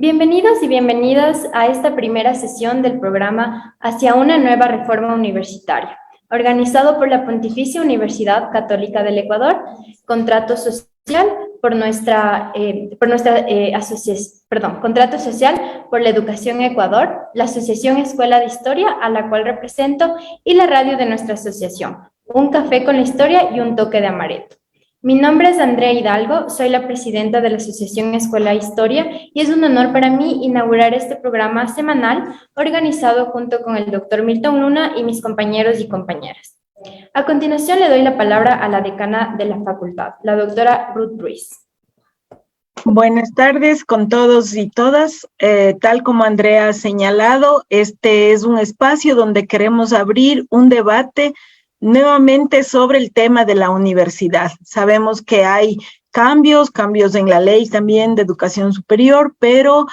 Bienvenidos y bienvenidas a esta primera sesión del programa Hacia una nueva reforma universitaria, organizado por la Pontificia Universidad Católica del Ecuador, Contrato Social Contrato Social por la Educación Ecuador, la Asociación Escuela de Historia, a la cual represento, y la radio de nuestra asociación, Un Café con la Historia y un Toque de Amaretto. Mi nombre es Andrea Hidalgo, soy la presidenta de la Asociación Escuela Historia y es un honor para mí inaugurar este programa semanal organizado junto con el doctor Milton Luna y mis compañeros y compañeras. A continuación le doy la palabra a la decana de la facultad, la doctora Ruth Ruiz. Buenas tardes con todos y todas. Tal como Andrea ha señalado, este es un espacio donde queremos abrir un debate nuevamente sobre el tema de la universidad. Sabemos que hay cambios en la ley también de educación superior, pero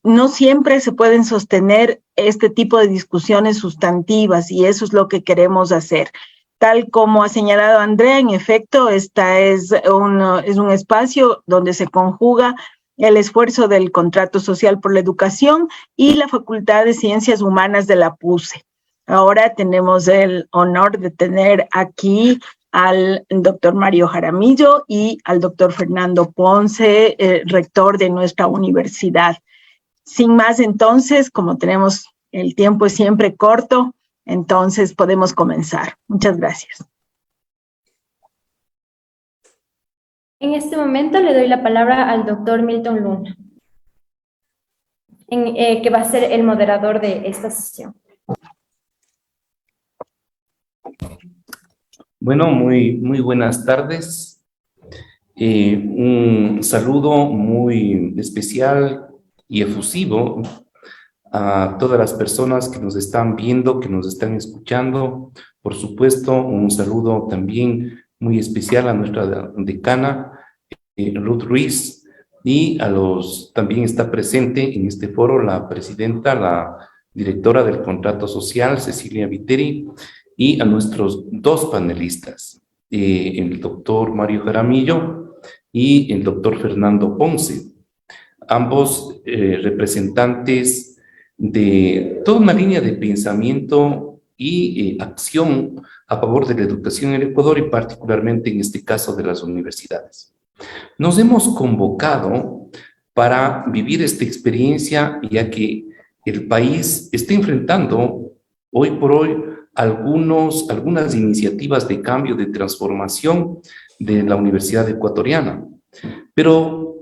no siempre se pueden sostener este tipo de discusiones sustantivas y eso es lo que queremos hacer. Tal como ha señalado Andrea, en efecto, esta es un espacio donde se conjuga el esfuerzo del Contrato Social por la Educación y la Facultad de Ciencias Humanas de la PUCE. Ahora tenemos el honor de tener aquí al doctor Mario Jaramillo y al doctor Fernando Ponce, rector de nuestra universidad. Sin más, entonces, como tenemos el tiempo es siempre corto, entonces podemos comenzar. Muchas gracias. En este momento le doy la palabra al doctor Milton Luna, que va a ser el moderador de esta sesión. Bueno, muy buenas tardes. Un saludo muy especial y efusivo a todas las personas que nos están viendo, que nos están escuchando. Por supuesto, un saludo también muy especial a nuestra decana, Ruth Ruiz, y también está presente en este foro la presidenta, la directora del Contrato Social, Cecilia Viteri, y a nuestros dos panelistas, el doctor Mario Jaramillo y el doctor Fernando Ponce, ambos representantes de toda una línea de pensamiento y acción a favor de la educación en el Ecuador y particularmente en este caso de las universidades. Nos hemos convocado para vivir esta experiencia ya que el país está enfrentando hoy por hoy algunas iniciativas de cambio, de transformación de la Universidad Ecuatoriana. Pero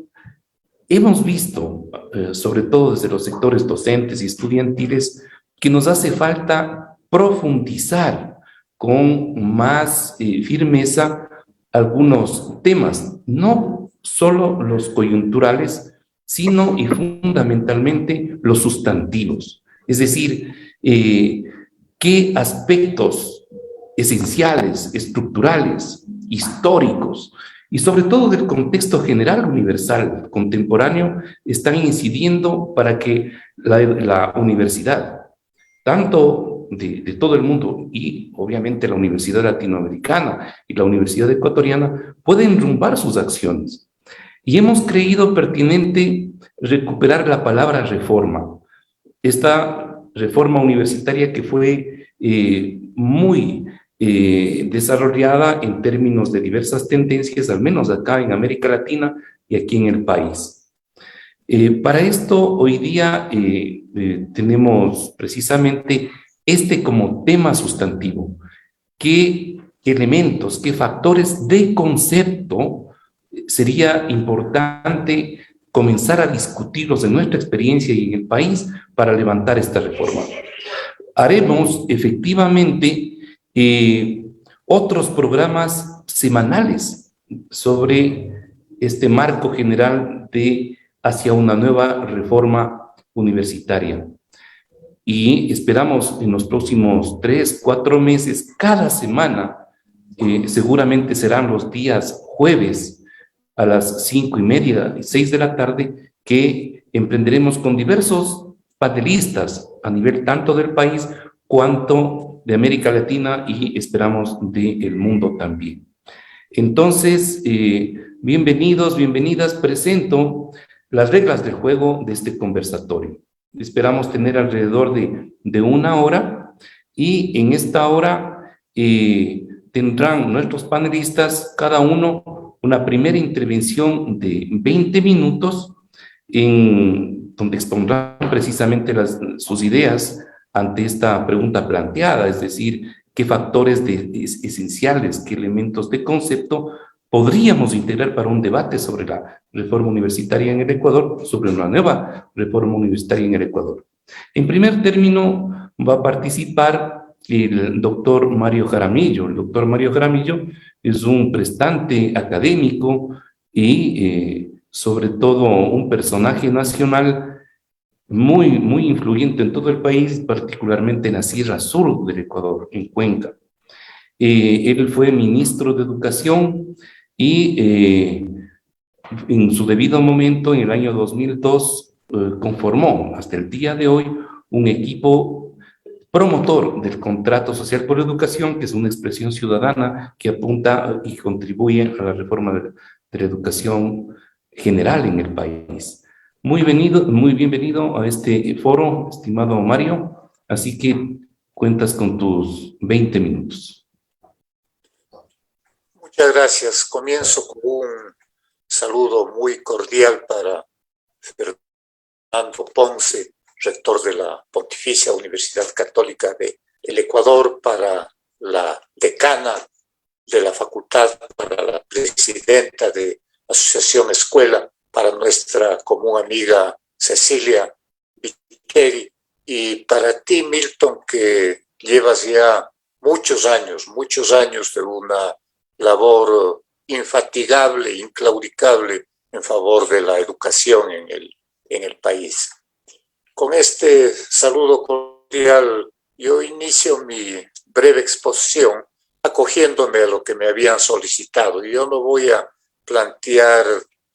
hemos visto, sobre todo desde los sectores docentes y estudiantiles, que nos hace falta profundizar con más firmeza algunos temas, no solo los coyunturales, sino y fundamentalmente los sustantivos. Es decir, qué aspectos esenciales, estructurales, históricos y sobre todo del contexto general universal contemporáneo están incidiendo para que la universidad, tanto de todo el mundo y obviamente la Universidad Latinoamericana y la Universidad Ecuatoriana, puedan enrumbar sus acciones. Y hemos creído pertinente recuperar la palabra reforma. Esta reforma universitaria que fue muy desarrollada en términos de diversas tendencias, al menos acá en América Latina y aquí en el país. Para esto, hoy día tenemos precisamente como tema sustantivo. ¿Qué elementos, qué factores de concepto sería importante comenzar a discutirlos en nuestra experiencia y en el país para levantar esta reforma? Haremos efectivamente otros programas semanales sobre este marco general hacia una nueva reforma universitaria. Y esperamos en los próximos 3, 4 meses, cada semana, seguramente serán los días jueves a las 5:30 y 6 de la tarde, que emprenderemos con diversos panelistas a nivel tanto del país cuanto de América Latina y esperamos del mundo también. Entonces, bienvenidos, bienvenidas. Presento las reglas de juego de este conversatorio. Esperamos tener alrededor de 1 hora y en esta hora tendrán nuestros panelistas cada uno una primera intervención de 20 minutos donde expondrán precisamente sus ideas ante esta pregunta planteada, es decir, qué factores esenciales, qué elementos de concepto podríamos integrar para un debate sobre la reforma universitaria en el Ecuador, sobre una nueva reforma universitaria en el Ecuador. En primer término, va a participar el doctor Mario Jaramillo. El doctor Mario Jaramillo es un prestante académico y sobre todo un personaje nacional muy influyente en todo el país, particularmente en la Sierra Sur del Ecuador, en Cuenca. Él fue ministro de Educación y en su debido momento, en el año 2002, conformó hasta el día de hoy un equipo promotor del contrato social por educación, que es una expresión ciudadana que apunta y contribuye a la reforma de la educación general en el país. Muy bienvenido a este foro, estimado Mario, así que cuentas con tus 20 minutos. Muchas gracias. Comienzo con un saludo muy cordial para Fernando Ponce, rector de la Pontificia Universidad Católica del Ecuador, para la decana de la facultad, para la presidenta de Asociación Escuela, para nuestra común amiga Cecilia Viteri, y para ti, Milton, que llevas ya muchos años de una labor infatigable, inclaudicable en favor de la educación en el país. Con este saludo cordial, yo inicio mi breve exposición acogiéndome a lo que me habían solicitado. Yo no voy a plantear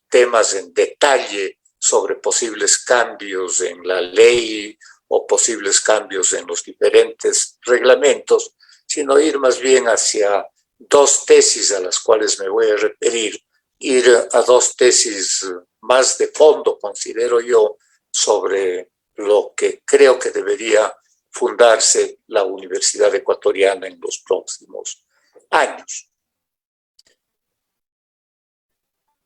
temas en detalle sobre posibles cambios en la ley o posibles cambios en los diferentes reglamentos, sino ir más bien hacia dos tesis a las cuales me voy a referir, ir a dos tesis más de fondo, considero yo, sobre lo que creo que debería fundarse la Universidad Ecuatoriana en los próximos años.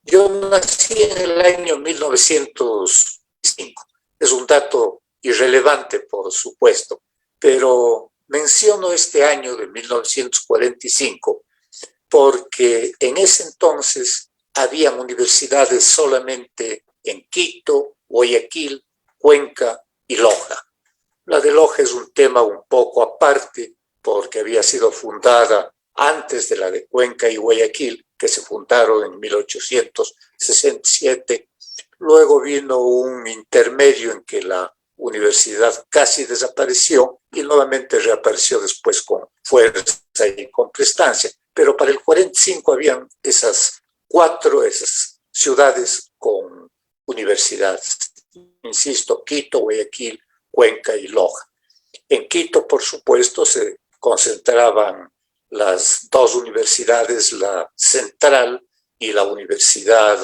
Yo nací en el año 1905. Es un dato irrelevante, por supuesto, pero menciono este año de 1945 porque en ese entonces habían universidades solamente en Quito, Guayaquil, Cuenca y Loja. La de Loja es un tema un poco aparte porque había sido fundada antes de la de Cuenca y Guayaquil, que se fundaron en 1867. Luego vino un intermedio en que la universidad casi desapareció y nuevamente reapareció después con fuerza y con prestancia. Pero para el 45 habían esas ciudades con universidades. Insisto, Quito, Guayaquil, Cuenca y Loja. En Quito, por supuesto, se concentraban las dos universidades, la Central y la Universidad,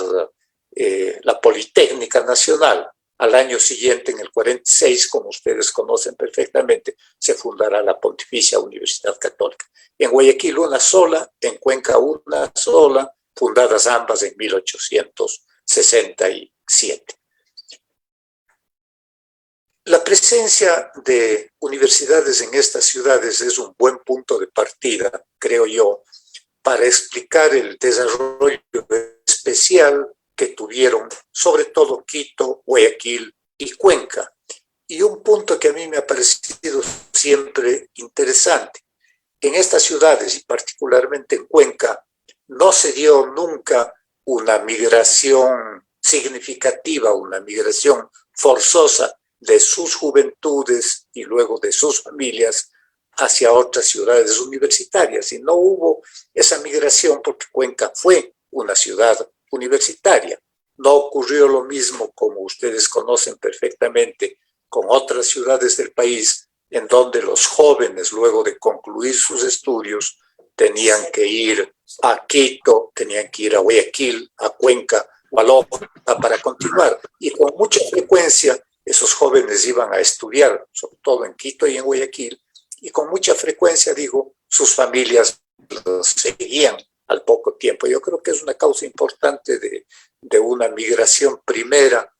la Politécnica Nacional. Al año siguiente, en el 46, como ustedes conocen perfectamente, se fundará la Pontificia Universidad Católica. En Guayaquil una sola, en Cuenca una sola, fundadas ambas en 1867. La presencia de universidades en estas ciudades es un buen punto de partida, creo yo, para explicar el desarrollo especial que tuvieron, sobre todo Quito, Guayaquil y Cuenca. Y un punto que a mí me ha parecido siempre interesante, en estas ciudades y particularmente en Cuenca, no se dio nunca una migración significativa, una migración forzosa de sus juventudes y luego de sus familias hacia otras ciudades universitarias. Y no hubo esa migración porque Cuenca fue una ciudad universitaria. No ocurrió lo mismo, como ustedes conocen perfectamente, con otras ciudades del país, en donde los jóvenes, luego de concluir sus estudios, tenían que ir a Quito, tenían que ir a Guayaquil, a Cuenca, Gualoja para continuar. Y con mucha frecuencia esos jóvenes iban a estudiar, sobre todo en Quito y en Guayaquil, y con mucha frecuencia, digo, sus familias los seguían al poco tiempo. Yo creo que es una causa importante de una migración primera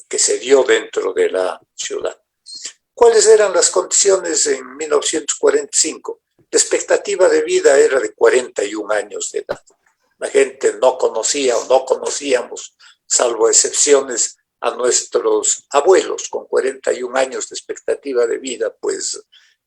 que se dio dentro de la ciudad. ¿Cuáles eran las condiciones en 1945? La expectativa de vida era de 41 años de edad. La gente no conocía o no conocíamos, salvo excepciones, a nuestros abuelos con 41 años de expectativa de vida, pues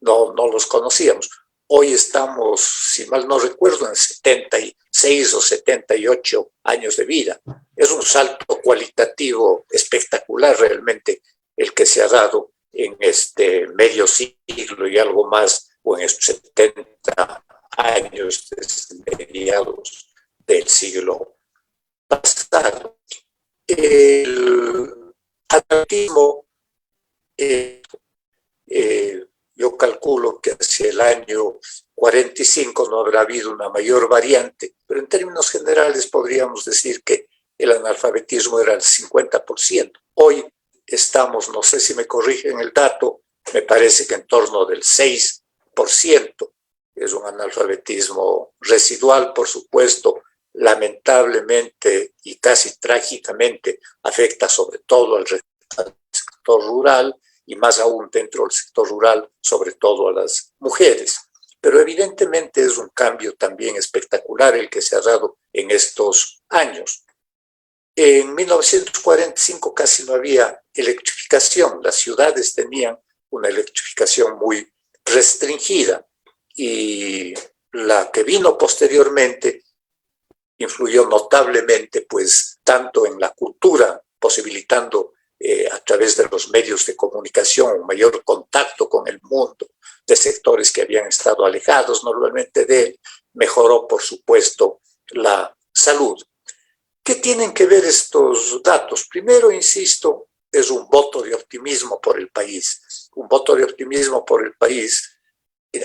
no los conocíamos. Hoy estamos, si mal no recuerdo, en 76 o 78 años de vida. Es un salto cualitativo espectacular realmente el que se ha dado en este medio siglo y algo más, o en estos 70 años desde mediados del siglo pasado. El atletismo, yo calculo que hacia el año 45 no habrá habido una mayor variante, pero en términos generales podríamos decir que el analfabetismo era el 50%. Hoy estamos, no sé si me corrigen el dato, me parece que en torno del 6%. Es un analfabetismo residual, por supuesto, lamentablemente y casi trágicamente afecta sobre todo al sector rural y más aún dentro del sector rural, sobre todo a las mujeres. Pero evidentemente es un cambio también espectacular el que se ha dado en estos años. En 1945 casi no había electrificación, las ciudades tenían una electrificación muy restringida y la que vino posteriormente influyó notablemente, pues, tanto en la cultura, posibilitando a través de los medios de comunicación un mayor contacto con el mundo de sectores que habían estado alejados normalmente de él, mejoró, por supuesto, la salud. ¿Qué tienen que ver estos datos? Primero, insisto, es un voto de optimismo por el país, un voto de optimismo por el país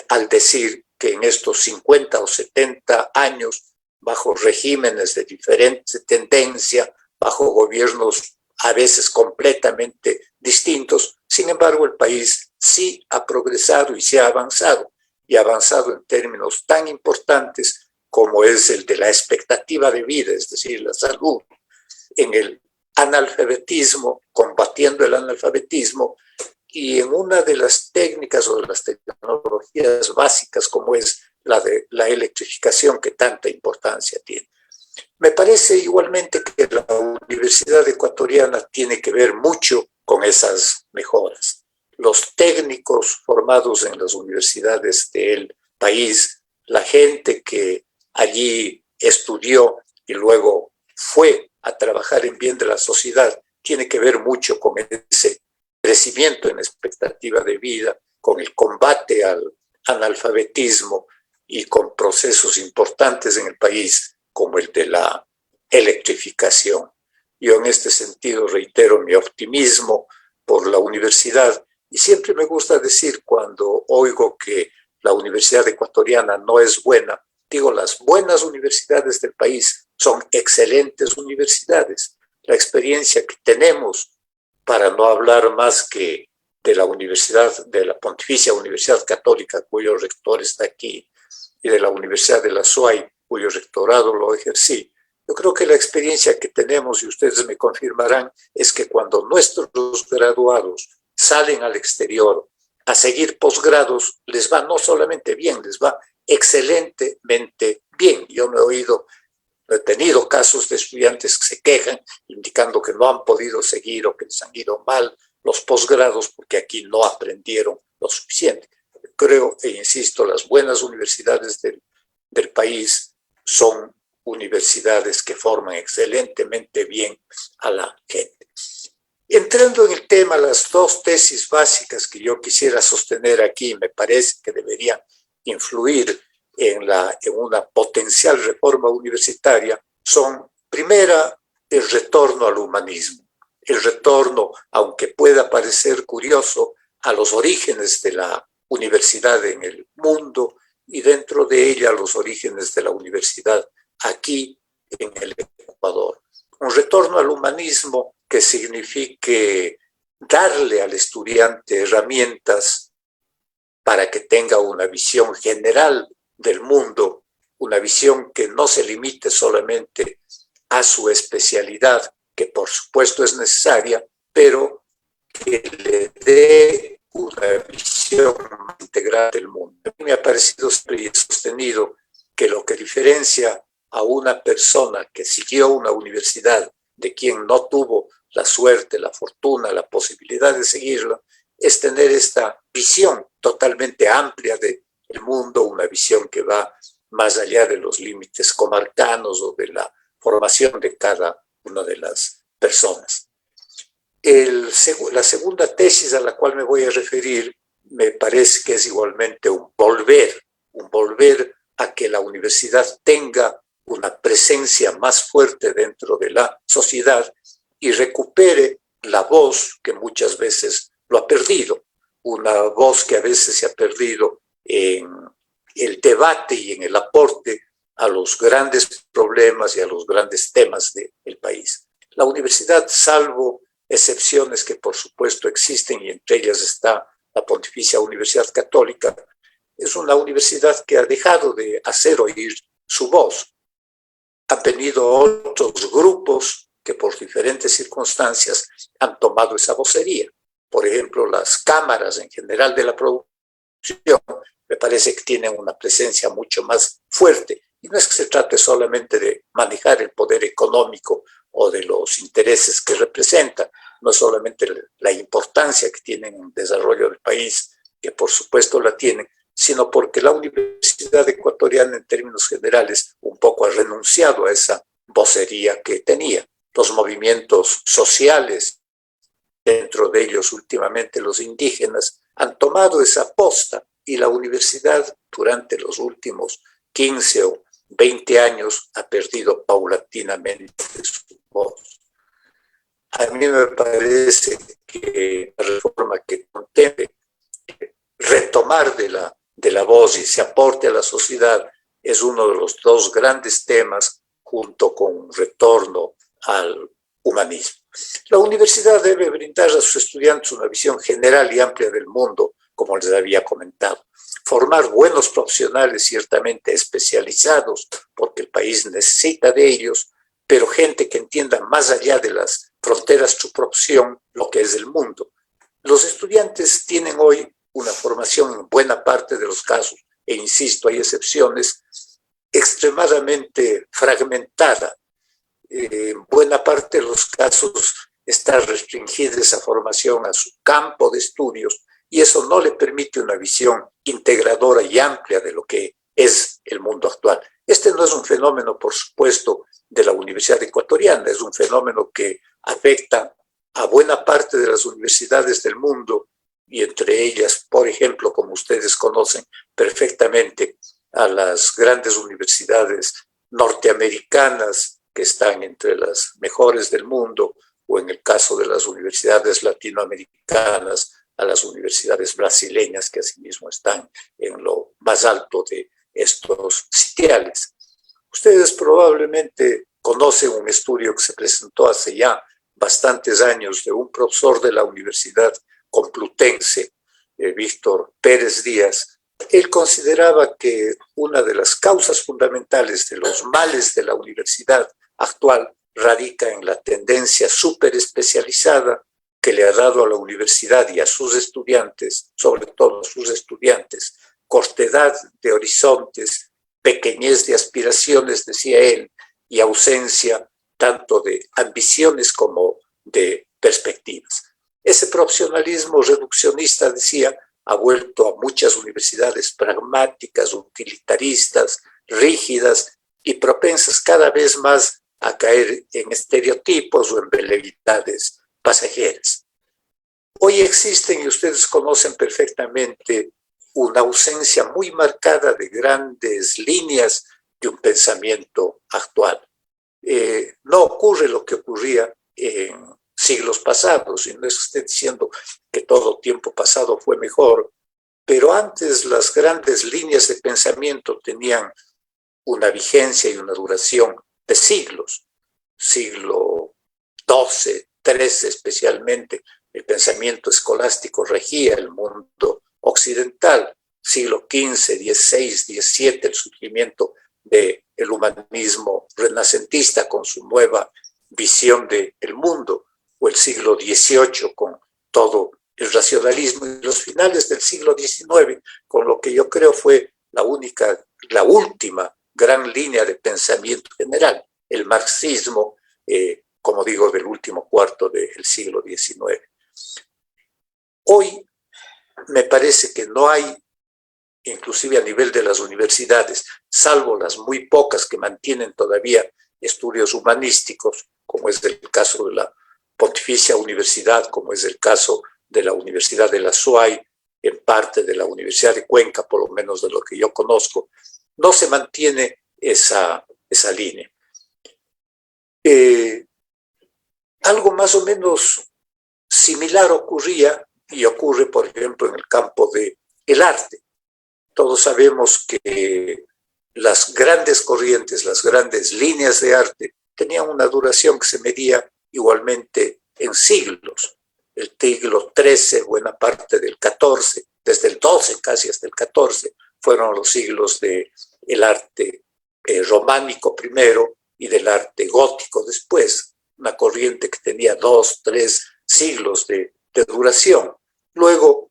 al decir que en estos 50 o 70 años, bajo regímenes de diferente tendencia, bajo gobiernos a veces completamente distintos, sin embargo el país sí ha progresado y sí ha avanzado en términos tan importantes como es el de la expectativa de vida, es decir, la salud, en el analfabetismo, combatiendo el analfabetismo, y en una de las técnicas o de las tecnologías básicas como es la de la electrificación que tanta importancia tiene. Me parece igualmente que la Universidad Ecuatoriana tiene que ver mucho con esas mejoras. Los técnicos formados en las universidades del país, la gente que allí estudió y luego fue a trabajar en bien de la sociedad, tiene que ver mucho con ese crecimiento en expectativa de vida, con el combate al analfabetismo y con procesos importantes en el país como el de la electrificación. Yo en este sentido reitero mi optimismo por la universidad y siempre me gusta decir cuando oigo que la Universidad Ecuatoriana no es buena, digo, las buenas universidades del país son excelentes universidades. La experiencia que tenemos, para no hablar más que de la Universidad, de la Pontificia Universidad Católica, cuyo rector está aquí, y de la Universidad de la SUAY, cuyo rectorado lo ejercí, yo creo que la experiencia que tenemos, y ustedes me confirmarán, es que cuando nuestros graduados salen al exterior a seguir posgrados, les va no solamente bien, les va excelentemente bien. Yo me he tenido casos de estudiantes que se quejan, indicando que no han podido seguir o que les han ido mal los posgrados porque aquí no aprendieron lo suficiente. Creo e insisto, las buenas universidades del país son universidades que forman excelentemente bien a la gente. Entrando en el tema, las dos tesis básicas que yo quisiera sostener aquí me parece que deberían influir en una potencial reforma universitaria son, primera, el retorno al humanismo, el retorno, aunque pueda parecer curioso, a los orígenes de la universidad en el mundo y dentro de ella los orígenes de la universidad aquí en el Ecuador. un retorno al humanismo que signifique darle al estudiante herramientas para que tenga una visión general del mundo, una visión que no se limite solamente a su especialidad, que por supuesto es necesaria, pero que le dé una visión integral del mundo. A mí me ha parecido siempre y he sostenido que lo que diferencia a una persona que siguió una universidad de quien no tuvo la suerte, la fortuna, la posibilidad de seguirla, es tener esta visión totalmente amplia del mundo, una visión que va más allá de los límites comarcanos o de la formación de cada una de las personas. La segunda tesis a la cual me voy a referir me parece que es igualmente un volver a que la universidad tenga una presencia más fuerte dentro de la sociedad y recupere la voz que muchas veces lo ha perdido, una voz que a veces se ha perdido en el debate y en el aporte a los grandes problemas y a los grandes temas del país. La universidad, salvo excepciones que por supuesto existen y entre ellas está la Pontificia Universidad Católica, es una universidad que ha dejado de hacer oír su voz. Han venido otros grupos que por diferentes circunstancias han tomado esa vocería. Por ejemplo, las cámaras en general de la producción me parece que tienen una presencia mucho más fuerte. Y no es que se trate solamente de manejar el poder económico o de los intereses que representan, no es solamente la importancia que tienen en el desarrollo del país, que por supuesto la tienen, sino porque la Universidad Ecuatoriana en términos generales un poco ha renunciado a esa vocería que tenía. Los movimientos sociales, dentro de ellos últimamente los indígenas, han tomado esa posta y la universidad durante los últimos 15 o 20 años ha perdido paulatinamente su voz. A mí me parece que la reforma que contemple retomar de la voz y ese aporte a la sociedad es uno de los dos grandes temas junto con un retorno al humanismo. La universidad debe brindar a sus estudiantes una visión general y amplia del mundo, como les había comentado. Formar buenos profesionales ciertamente especializados, porque el país necesita de ellos, pero gente que entienda más allá de las fronteras de su profesión lo que es el mundo. Los estudiantes tienen hoy una formación en buena parte de los casos, e insisto, hay excepciones, extremadamente fragmentada. En buena parte de los casos está restringida esa formación a su campo de estudios y eso no le permite una visión integradora y amplia de lo que es el mundo actual. Este no es un fenómeno, por supuesto, de la Universidad Ecuatoriana, es un fenómeno que afecta a buena parte de las universidades del mundo y entre ellas, por ejemplo, como ustedes conocen perfectamente, a las grandes universidades norteamericanas que están entre las mejores del mundo, o en el caso de las universidades latinoamericanas, a las universidades brasileñas que asimismo están en lo más alto de estos sitiales. Ustedes probablemente conocen un estudio que se presentó hace ya bastantes años de un profesor de la Universidad Complutense, Víctor Pérez Díaz. Él consideraba que una de las causas fundamentales de los males de la universidad actual radica en la tendencia súper especializada que le ha dado a la universidad y a sus estudiantes, sobre todo a sus estudiantes, cortedad de horizontes, pequeñez de aspiraciones, decía él, y ausencia tanto de ambiciones como de perspectivas. Ese profesionalismo reduccionista, decía, ha vuelto a muchas universidades pragmáticas, utilitaristas, rígidas y propensas cada vez más a caer en estereotipos o en veleidades pasajeras. Hoy existen, y ustedes conocen perfectamente, una ausencia muy marcada de grandes líneas de un pensamiento actual. No ocurre lo que ocurría en siglos pasados, y no es que esté diciendo que todo tiempo pasado fue mejor, pero antes las grandes líneas de pensamiento tenían una vigencia y una duración de siglos. siglo XII, XIII especialmente, el pensamiento escolástico regía el mundo occidental. Siglo XV, XVI, XVII, el surgimiento del humanismo renacentista con su nueva visión del mundo, o el siglo XVIII con todo el racionalismo, y los finales del siglo XIX con lo que yo creo fue la última gran línea de pensamiento general, el marxismo, como digo, del último cuarto del siglo XIX. Hoy me parece que no hay, inclusive a nivel de las universidades, salvo las muy pocas que mantienen todavía estudios humanísticos, como es el caso de la Pontificia Universidad, como es el caso de la Universidad de la SUAY, en parte de la Universidad de Cuenca, por lo menos de lo que yo conozco, no se mantiene esa línea. Algo más o menos similar ocurría y ocurre, por ejemplo, en el campo del arte. Todos sabemos que las grandes corrientes, las grandes líneas de arte tenían una duración que se medía igualmente en siglos. El siglo XIII, buena parte del XIV, desde el XII casi hasta el XIV, fueron los siglos del arte románico primero y del arte gótico después, una corriente que tenía 2, 3 siglos de duración. Luego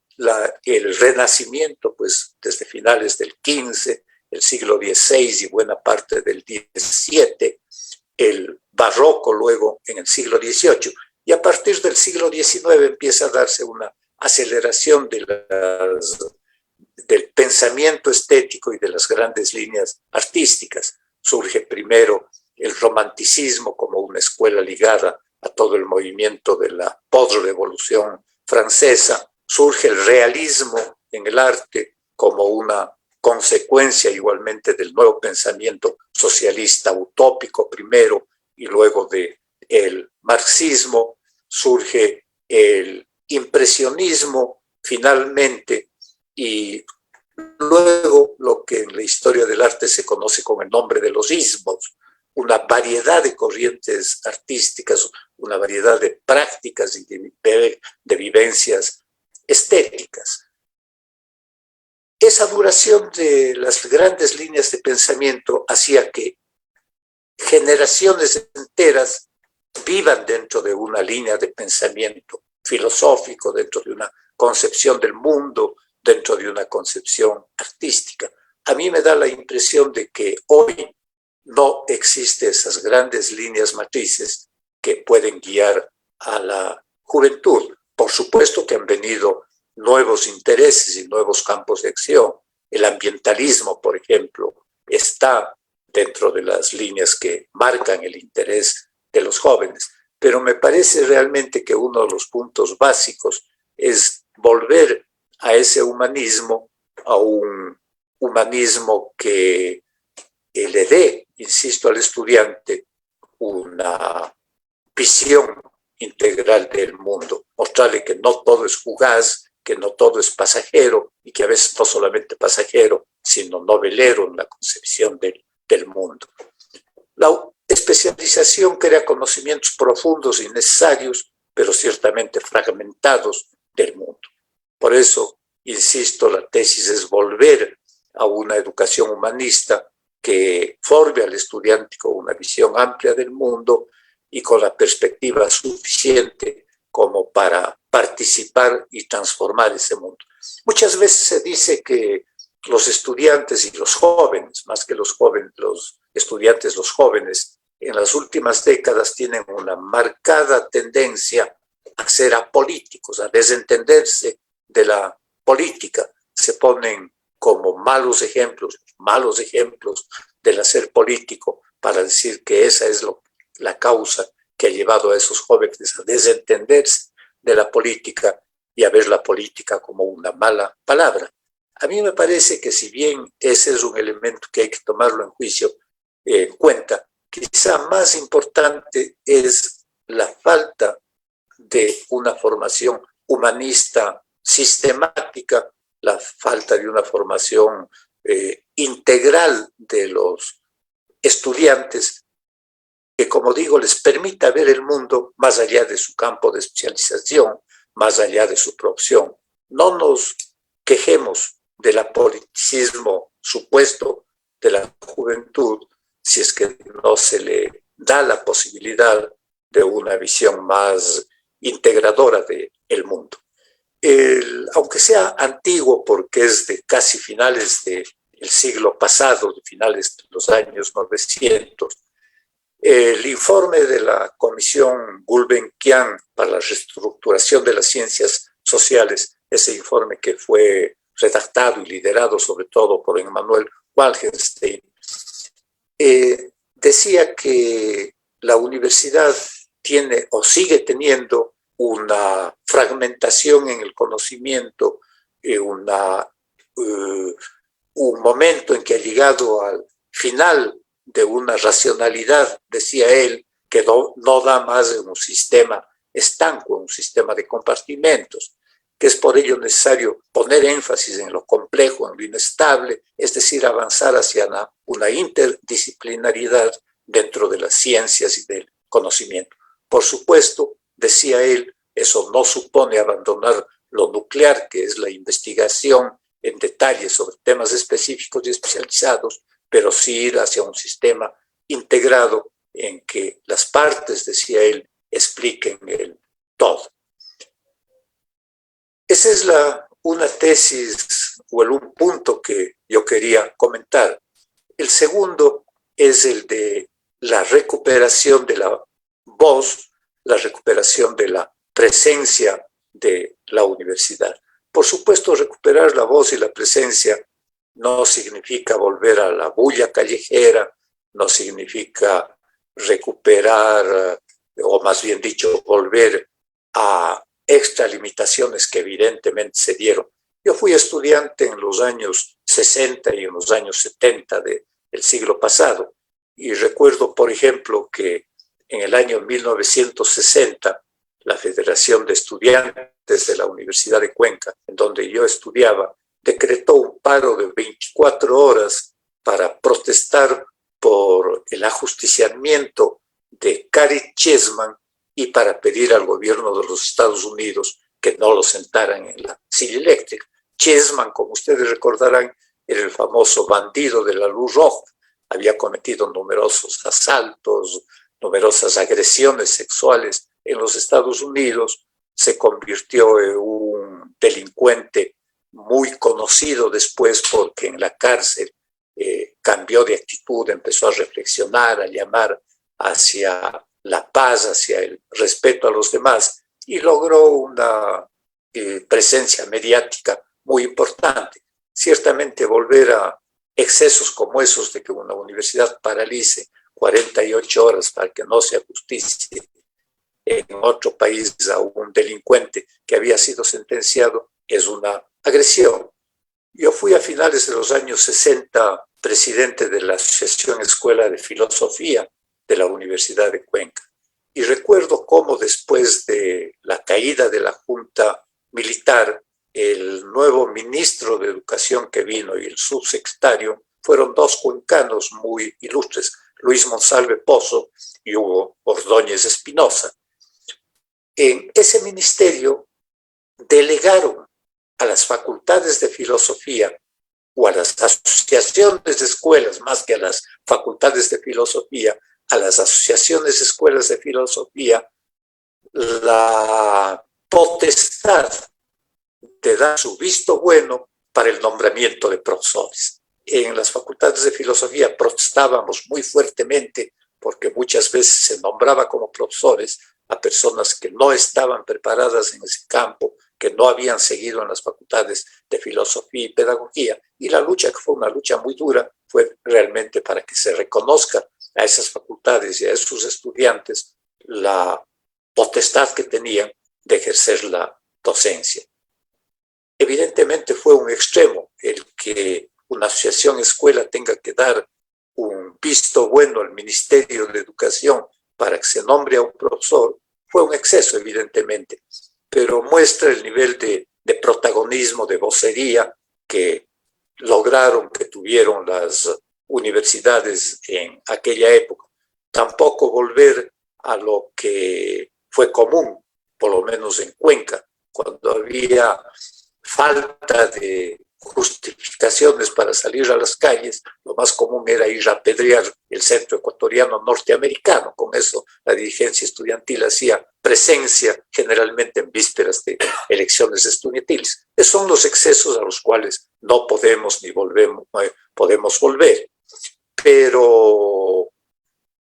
el Renacimiento, pues desde finales del XV, el siglo XVI y buena parte del XVII, el Barroco luego en el siglo XVIII, y a partir del siglo XIX empieza a darse una aceleración del pensamiento estético y de las grandes líneas artísticas. Surge primero el romanticismo como una escuela ligada a todo el movimiento de la postrevolución francesa. Surge el realismo en el arte como una consecuencia igualmente del nuevo pensamiento socialista utópico primero y luego del marxismo. Surge el impresionismo finalmente y luego lo que en la historia del arte se conoce con el nombre de los ismos, una variedad de corrientes artísticas, una variedad de prácticas y de vivencias estéticas. Esa duración de las grandes líneas de pensamiento hacía que generaciones enteras vivan dentro de una línea de pensamiento filosófico, dentro de una concepción del mundo, dentro de una concepción artística. A mí me da la impresión de que hoy no existen esas grandes líneas matrices que pueden guiar a la juventud. Por supuesto que han venido nuevos intereses y nuevos campos de acción. El ambientalismo, por ejemplo, está dentro de las líneas que marcan el interés de los jóvenes. Pero me parece realmente que uno de los puntos básicos es volver a ese humanismo, a un humanismo que le dé, insisto, al estudiante una visión integral del mundo, mostrarle que no todo es fugaz, que no todo es pasajero y que a veces no solamente pasajero, sino novelero en la concepción del mundo. La especialización crea conocimientos profundos y necesarios, pero ciertamente fragmentados del mundo. Por eso, insisto, la tesis es volver a una educación humanista que forme al estudiante con una visión amplia del mundo y con la perspectiva suficiente como para participar y transformar ese mundo. Muchas veces se dice que los estudiantes y los jóvenes, más que los jóvenes, los estudiantes, los jóvenes, en las últimas décadas tienen una marcada tendencia a ser apolíticos, a desentenderse de la política. Se ponen como malos ejemplos del hacer político para decir que esa es la causa que ha llevado a esos jóvenes a desentenderse de la política y a ver la política como una mala palabra. A mí me parece que si bien ese es un elemento que hay que tomarlo en cuenta, quizá más importante es la falta de una formación humanista sistemática, la falta de una formación integral de los estudiantes que, como digo, les permita ver el mundo más allá de su campo de especialización, más allá de su profesión. No nos quejemos del apoliticismo supuesto de la juventud si es que no se le da la posibilidad de una visión más integradora del mundo. Aunque sea antiguo porque es de casi finales del siglo pasado, de finales de los años 900, el informe de la Comisión Gulbenkian para la reestructuración de las ciencias sociales, ese informe que fue redactado y liderado sobre todo por Emmanuel Wallerstein, decía que la universidad tiene o sigue teniendo una fragmentación en el conocimiento, un momento en que ha llegado al final de una racionalidad, decía él, que no da más en un sistema estanco, un sistema de compartimentos, que es por ello necesario poner énfasis en lo complejo, en lo inestable, es decir, avanzar hacia una interdisciplinaridad dentro de las ciencias y del conocimiento. Por supuesto, decía él, eso no supone abandonar lo nuclear, que es la investigación en detalle sobre temas específicos y especializados, pero sí ir hacia un sistema integrado en que las partes, decía él, expliquen el todo. Esa es una tesis o un punto que yo quería comentar. El segundo es el de la recuperación de la voz, la recuperación de la presencia de la universidad. Por supuesto, recuperar la voz y la presencia no significa volver a la bulla callejera, no significa recuperar, o más bien dicho, volver a extralimitaciones que evidentemente se dieron. Yo fui estudiante en los años 60 y en los años 70 del siglo pasado, y recuerdo, por ejemplo, que en el año 1960, la Federación de Estudiantes de la Universidad de Cuenca, en donde yo estudiaba, decretó un paro de 24 horas para protestar por el ajusticiamiento de Cary Chessman y para pedir al gobierno de los Estados Unidos que no lo sentaran en la silla eléctrica. Chessman, como ustedes recordarán, era el famoso bandido de la luz roja. Había cometido numerosos asaltos, numerosas agresiones sexuales en los Estados Unidos, se convirtió en un delincuente muy conocido después porque en la cárcel cambió de actitud, empezó a reflexionar, a llamar hacia la paz, hacia el respeto a los demás, y logró una presencia mediática muy importante. Ciertamente volver a excesos como esos de que una universidad paralice 48 horas para que no se ajusticie en otro país a un delincuente que había sido sentenciado es una agresión. Yo fui a finales de los años 60 presidente de la Asociación Escuela de Filosofía de la Universidad de Cuenca, y recuerdo cómo después de la caída de la Junta Militar, el nuevo ministro de Educación que vino y el subsecretario fueron dos cuencanos muy ilustres, Luis Monsalve Pozo y Hugo Ordóñez Espinosa. En ese ministerio delegaron a las facultades de filosofía o a las asociaciones de escuelas, más que a las facultades de filosofía, a las asociaciones de escuelas de filosofía, la potestad de dar su visto bueno para el nombramiento de profesores. En las facultades de filosofía protestábamos muy fuertemente porque muchas veces se nombraba como profesores a personas que no estaban preparadas en ese campo, que no habían seguido en las facultades de filosofía y pedagogía, y la lucha, que fue una lucha muy dura, fue realmente para que se reconozca a esas facultades y a esos estudiantes la potestad que tenían de ejercer la docencia. Evidentemente fue un extremo el que una asociación escuela tenga que dar un visto bueno al Ministerio de Educación para que se nombre a un profesor, fue un exceso evidentemente, pero muestra el nivel de protagonismo, de vocería que lograron, que tuvieron las universidades en aquella época. tampoco volver a lo que fue común, por lo menos en Cuenca, cuando había falta de justificaciones para salir a las calles, lo más común era ir a apedrear el centro ecuatoriano norteamericano. Con eso la dirigencia estudiantil hacía presencia generalmente en vísperas de elecciones estudiantiles. Esos son los excesos a los cuales no podemos ni podemos volver. Pero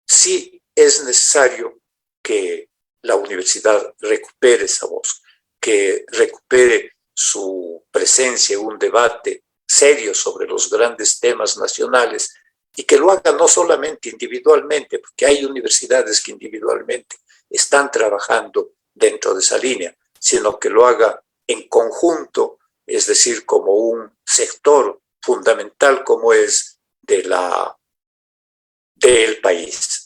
sí es necesario que la universidad recupere esa voz, que recupere su presencia en un debate serio sobre los grandes temas nacionales y que lo haga no solamente individualmente, porque hay universidades que individualmente están trabajando dentro de esa línea, sino que lo haga en conjunto, es decir, como un sector fundamental como es del país.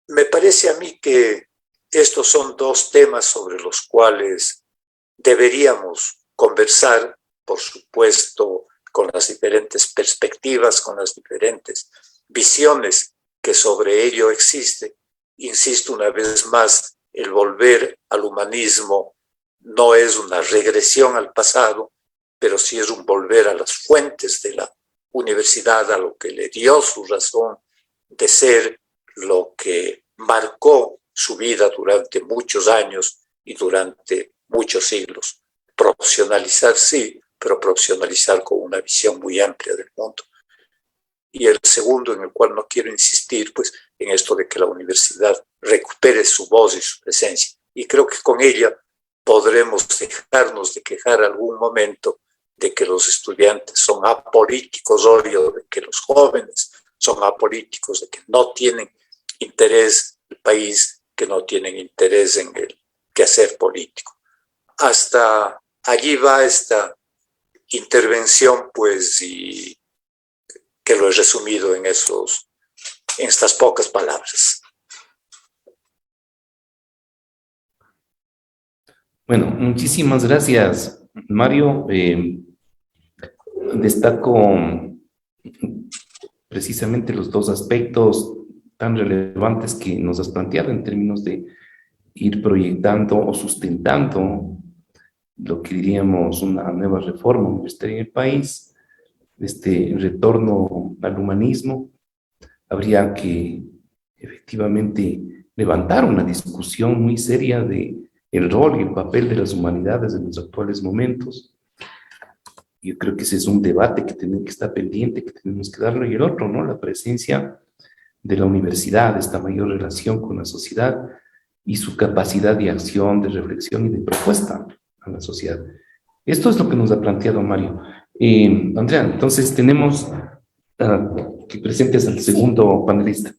Me parece a mí que estos son dos temas sobre los cuales deberíamos conversar, por supuesto, con las diferentes perspectivas, con las diferentes visiones que sobre ello existe. Insisto una vez más, el volver al humanismo no es una regresión al pasado, pero sí es un volver a las fuentes de la universidad, a lo que le dio su razón de ser, lo que marcó su vida durante muchos años y durante muchos siglos. Profesionalizar sí, pero profesionalizar con una visión muy amplia del mundo. Y el segundo, en el cual no quiero insistir, pues en esto de que la universidad recupere su voz y su presencia. Y creo que con ella podremos dejarnos de quejar algún momento de que los estudiantes son apolíticos, o de que los jóvenes son apolíticos, de que no tienen interés en el país, que no tienen interés en el quehacer político. Hasta allí va esta intervención, pues, y que lo he resumido en estas pocas palabras. Bueno, muchísimas gracias, Mario. Destaco precisamente los dos aspectos tan relevantes que nos has planteado en términos de ir proyectando o sustentando lo que diríamos una nueva reforma universitaria en el país, este retorno al humanismo. Habría que efectivamente levantar una discusión muy seria de el rol y el papel de las humanidades en los actuales momentos. Yo creo que ese es un debate que tiene que estar pendiente, que tenemos que darlo. Y el otro, ¿no? La presencia de la universidad, esta mayor relación con la sociedad y su capacidad de acción, de reflexión y de propuesta a la sociedad. Esto es lo que nos ha planteado Mario. Andrea, entonces tenemos que presentes al segundo panelista.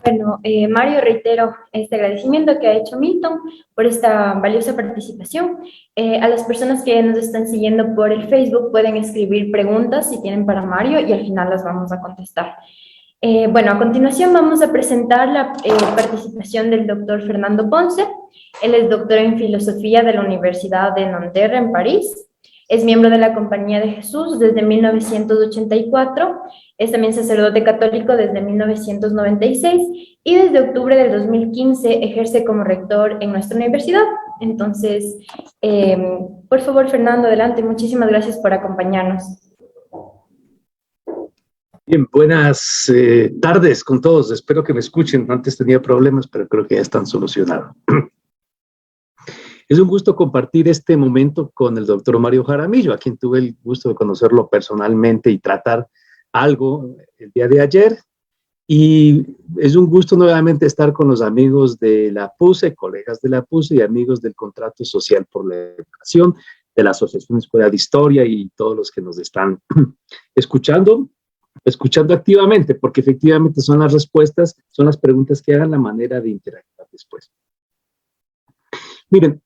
Bueno, Mario, reitero este agradecimiento que ha hecho Milton por esta valiosa participación. A las personas que nos están siguiendo por el Facebook pueden escribir preguntas si tienen para Mario y al final las vamos a contestar. Bueno, a continuación vamos a presentar la participación del doctor Fernando Ponce. Él es doctor en Filosofía de la Universidad de Nanterre en París. Es miembro de la Compañía de Jesús desde 1984, es también sacerdote católico desde 1996 y desde octubre del 2015 ejerce como rector en nuestra universidad. Entonces, por favor, Fernando, adelante. Muchísimas gracias por acompañarnos. Bien, buenas tardes con todos. Espero que me escuchen. Antes tenía problemas, pero creo que ya están solucionados. Es un gusto compartir este momento con el doctor Mario Jaramillo, a quien tuve el gusto de conocerlo personalmente y tratar algo el día de ayer. Y es un gusto nuevamente estar con los amigos de la PUSE, colegas de la PUSE y amigos del Contrato Social por la Educación, de la Asociación Escuela de Historia y todos los que nos están escuchando activamente, porque efectivamente son las respuestas, son las preguntas que hagan la manera de interactuar después. Miren,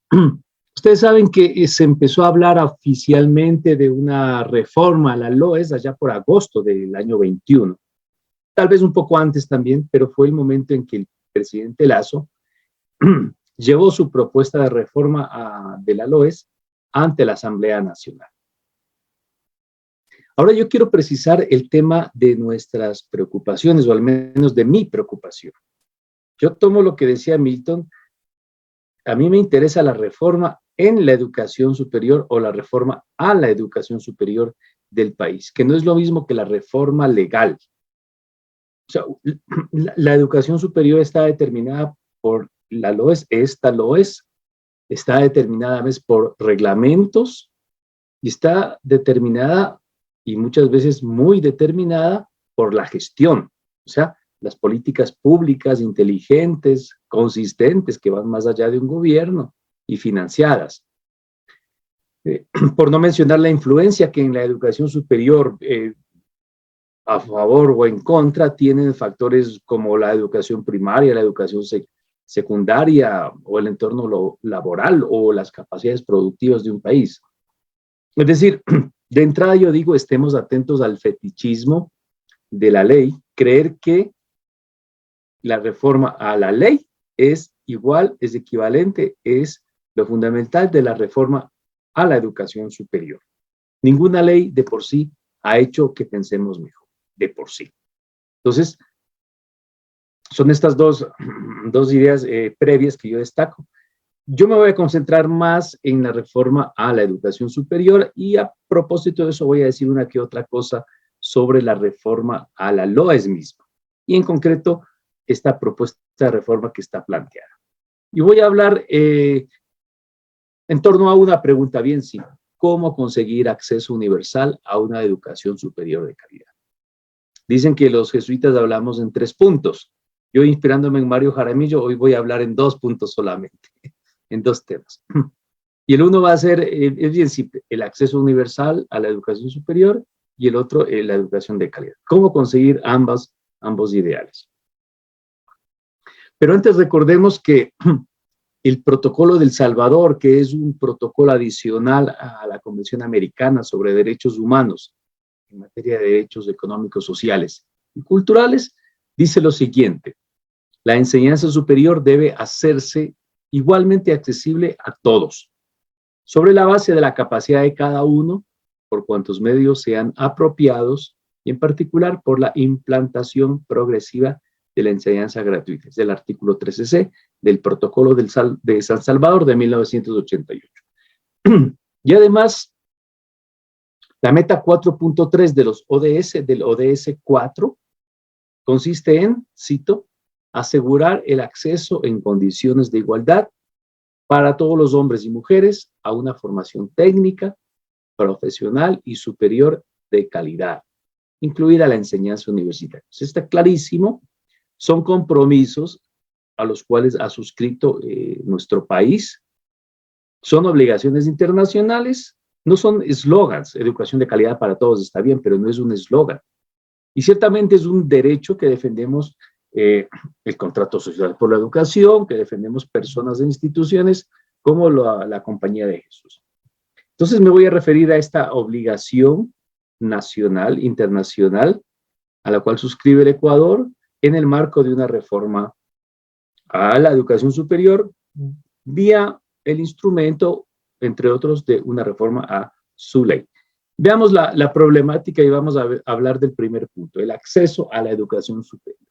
ustedes saben que se empezó a hablar oficialmente de una reforma a la LOES allá por agosto del año 21. Tal vez un poco antes también, pero fue el momento en que el presidente Lasso llevó su propuesta de reforma de la LOES ante la Asamblea Nacional. Ahora yo quiero precisar el tema de nuestras preocupaciones, o al menos de mi preocupación. Yo tomo lo que decía Milton. A mí me interesa la reforma en la educación superior o la reforma a la educación superior del país, que no es lo mismo que la reforma legal. O sea, la educación superior está determinada por la LOES, esta LOES está determinada a veces por reglamentos y está determinada y muchas veces muy determinada por la gestión, o sea, las políticas públicas inteligentes, consistentes, que van más allá de un gobierno y financiadas. Por no mencionar la influencia que en la educación superior, a favor o en contra, tienen factores como la educación primaria, la educación secundaria o el entorno laboral o las capacidades productivas de un país. Es decir, de entrada yo digo, estemos atentos al fetichismo de la ley, creer que la reforma a la ley es igual, es equivalente, es lo fundamental de la reforma a la educación superior. Ninguna ley de por sí ha hecho que pensemos mejor, de por sí. Entonces, son estas dos ideas previas que yo destaco. Yo me voy a concentrar más en la reforma a la educación superior y a propósito de eso voy a decir una que otra cosa sobre la reforma a la LOES misma y en concreto esta propuesta de reforma que está planteada. Y voy a hablar en torno a una pregunta bien simple: ¿cómo conseguir acceso universal a una educación superior de calidad? Dicen que los jesuitas hablamos en 3 puntos. Yo, inspirándome en Mario Jaramillo, hoy voy a hablar en 2 puntos solamente, en 2 temas. Y el uno va a ser, es bien simple, el acceso universal a la educación superior y el otro, la educación de calidad. ¿Cómo conseguir ambos ideales? Pero antes recordemos que el Protocolo del Salvador, que es un protocolo adicional a la Convención Americana sobre Derechos Humanos en materia de derechos económicos, sociales y culturales, dice lo siguiente: la enseñanza superior debe hacerse igualmente accesible a todos, sobre la base de la capacidad de cada uno, por cuantos medios sean apropiados, y en particular por la implantación progresiva de la enseñanza gratuita. Es el artículo 13C del Protocolo de San Salvador de 1988. Y además, la meta 4.3 de los ODS, del ODS 4, consiste en, cito, asegurar el acceso en condiciones de igualdad para todos los hombres y mujeres a una formación técnica, profesional y superior de calidad, incluida la enseñanza universitaria. Entonces, está clarísimo, son compromisos a los cuales ha suscrito nuestro país, son obligaciones internacionales, no son eslogans. Educación de calidad para todos está bien, pero no es un eslogan. Y ciertamente es un derecho que defendemos, el contrato social por la educación, que defendemos personas e instituciones como la Compañía de Jesús. Entonces me voy a referir a esta obligación nacional, internacional, a la cual suscribe el Ecuador en el marco de una reforma a la educación superior vía el instrumento, entre otros, de una reforma a su ley. Veamos la problemática y vamos a hablar del primer punto, el acceso a la educación superior.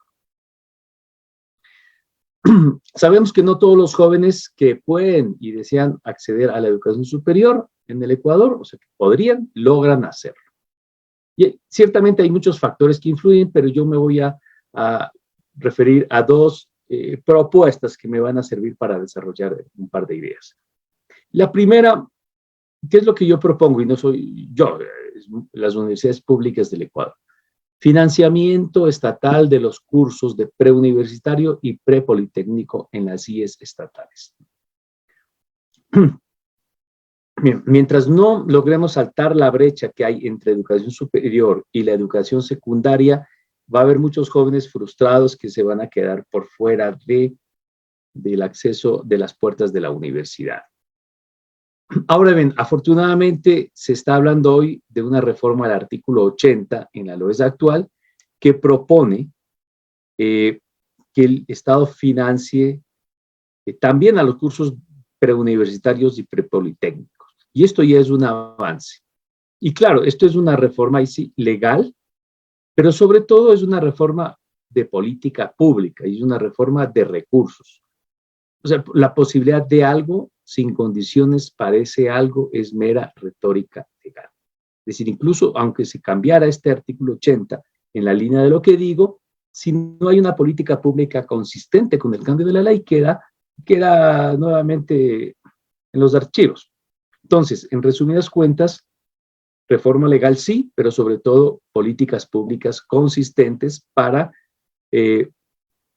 Sabemos que no todos los jóvenes que pueden y desean acceder a la educación superior en el Ecuador, o sea, que podrían, logran hacerlo. Y ciertamente hay muchos factores que influyen, pero yo me voy a referir a 2 propuestas que me van a servir para desarrollar un par de ideas. La primera, ¿qué es lo que yo propongo? Y no soy yo, las universidades públicas del Ecuador. Financiamiento estatal de los cursos de preuniversitario y prepolitécnico en las IES estatales. Mientras no logremos saltar la brecha que hay entre educación superior y la educación secundaria, va a haber muchos jóvenes frustrados que se van a quedar por fuera del acceso de las puertas de la universidad. Ahora bien, afortunadamente se está hablando hoy de una reforma del artículo 80 en la LOES actual que propone que el Estado financie también a los cursos preuniversitarios y prepolitécnicos. Y esto ya es un avance. Y claro, esto es una reforma ahí sí, legal, pero sobre todo es una reforma de política pública y es una reforma de recursos. O sea, la posibilidad de algo sin condiciones parece algo, es mera retórica legal. Es decir, incluso aunque se cambiara este artículo 80 en la línea de lo que digo, si no hay una política pública consistente con el cambio de la ley, queda nuevamente en los archivos. Entonces, en resumidas cuentas, reforma legal sí, pero sobre todo políticas públicas consistentes para,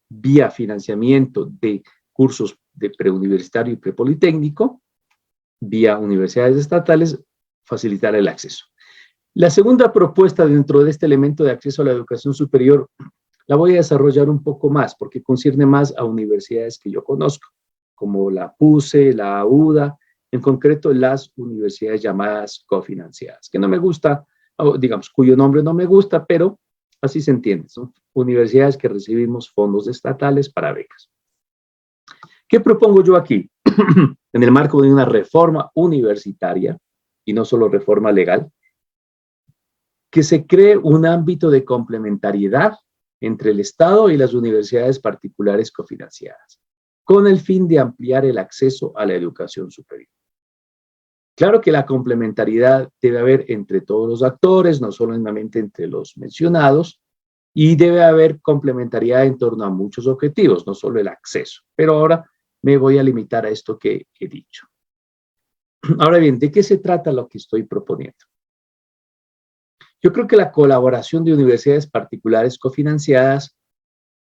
vía financiamiento de cursos de preuniversitario y prepolitécnico, vía universidades estatales, facilitar el acceso. La segunda propuesta dentro de este elemento de acceso a la educación superior la voy a desarrollar un poco más porque concierne más a universidades que yo conozco, como la PUCE, la UDA, en concreto las universidades llamadas cofinanciadas, que no me gusta, digamos, cuyo nombre no me gusta, pero así se entiende, son universidades que recibimos fondos estatales para becas. ¿Qué propongo yo aquí? En el marco de una reforma universitaria, y no solo reforma legal, que se cree un ámbito de complementariedad entre el Estado y las universidades particulares cofinanciadas, con el fin de ampliar el acceso a la educación superior. Claro que la complementariedad debe haber entre todos los actores, no solamente entre los mencionados, y debe haber complementariedad en torno a muchos objetivos, no solo el acceso. Pero ahora me voy a limitar a esto que he dicho. Ahora bien, ¿de qué se trata lo que estoy proponiendo? Yo creo que la colaboración de universidades particulares cofinanciadas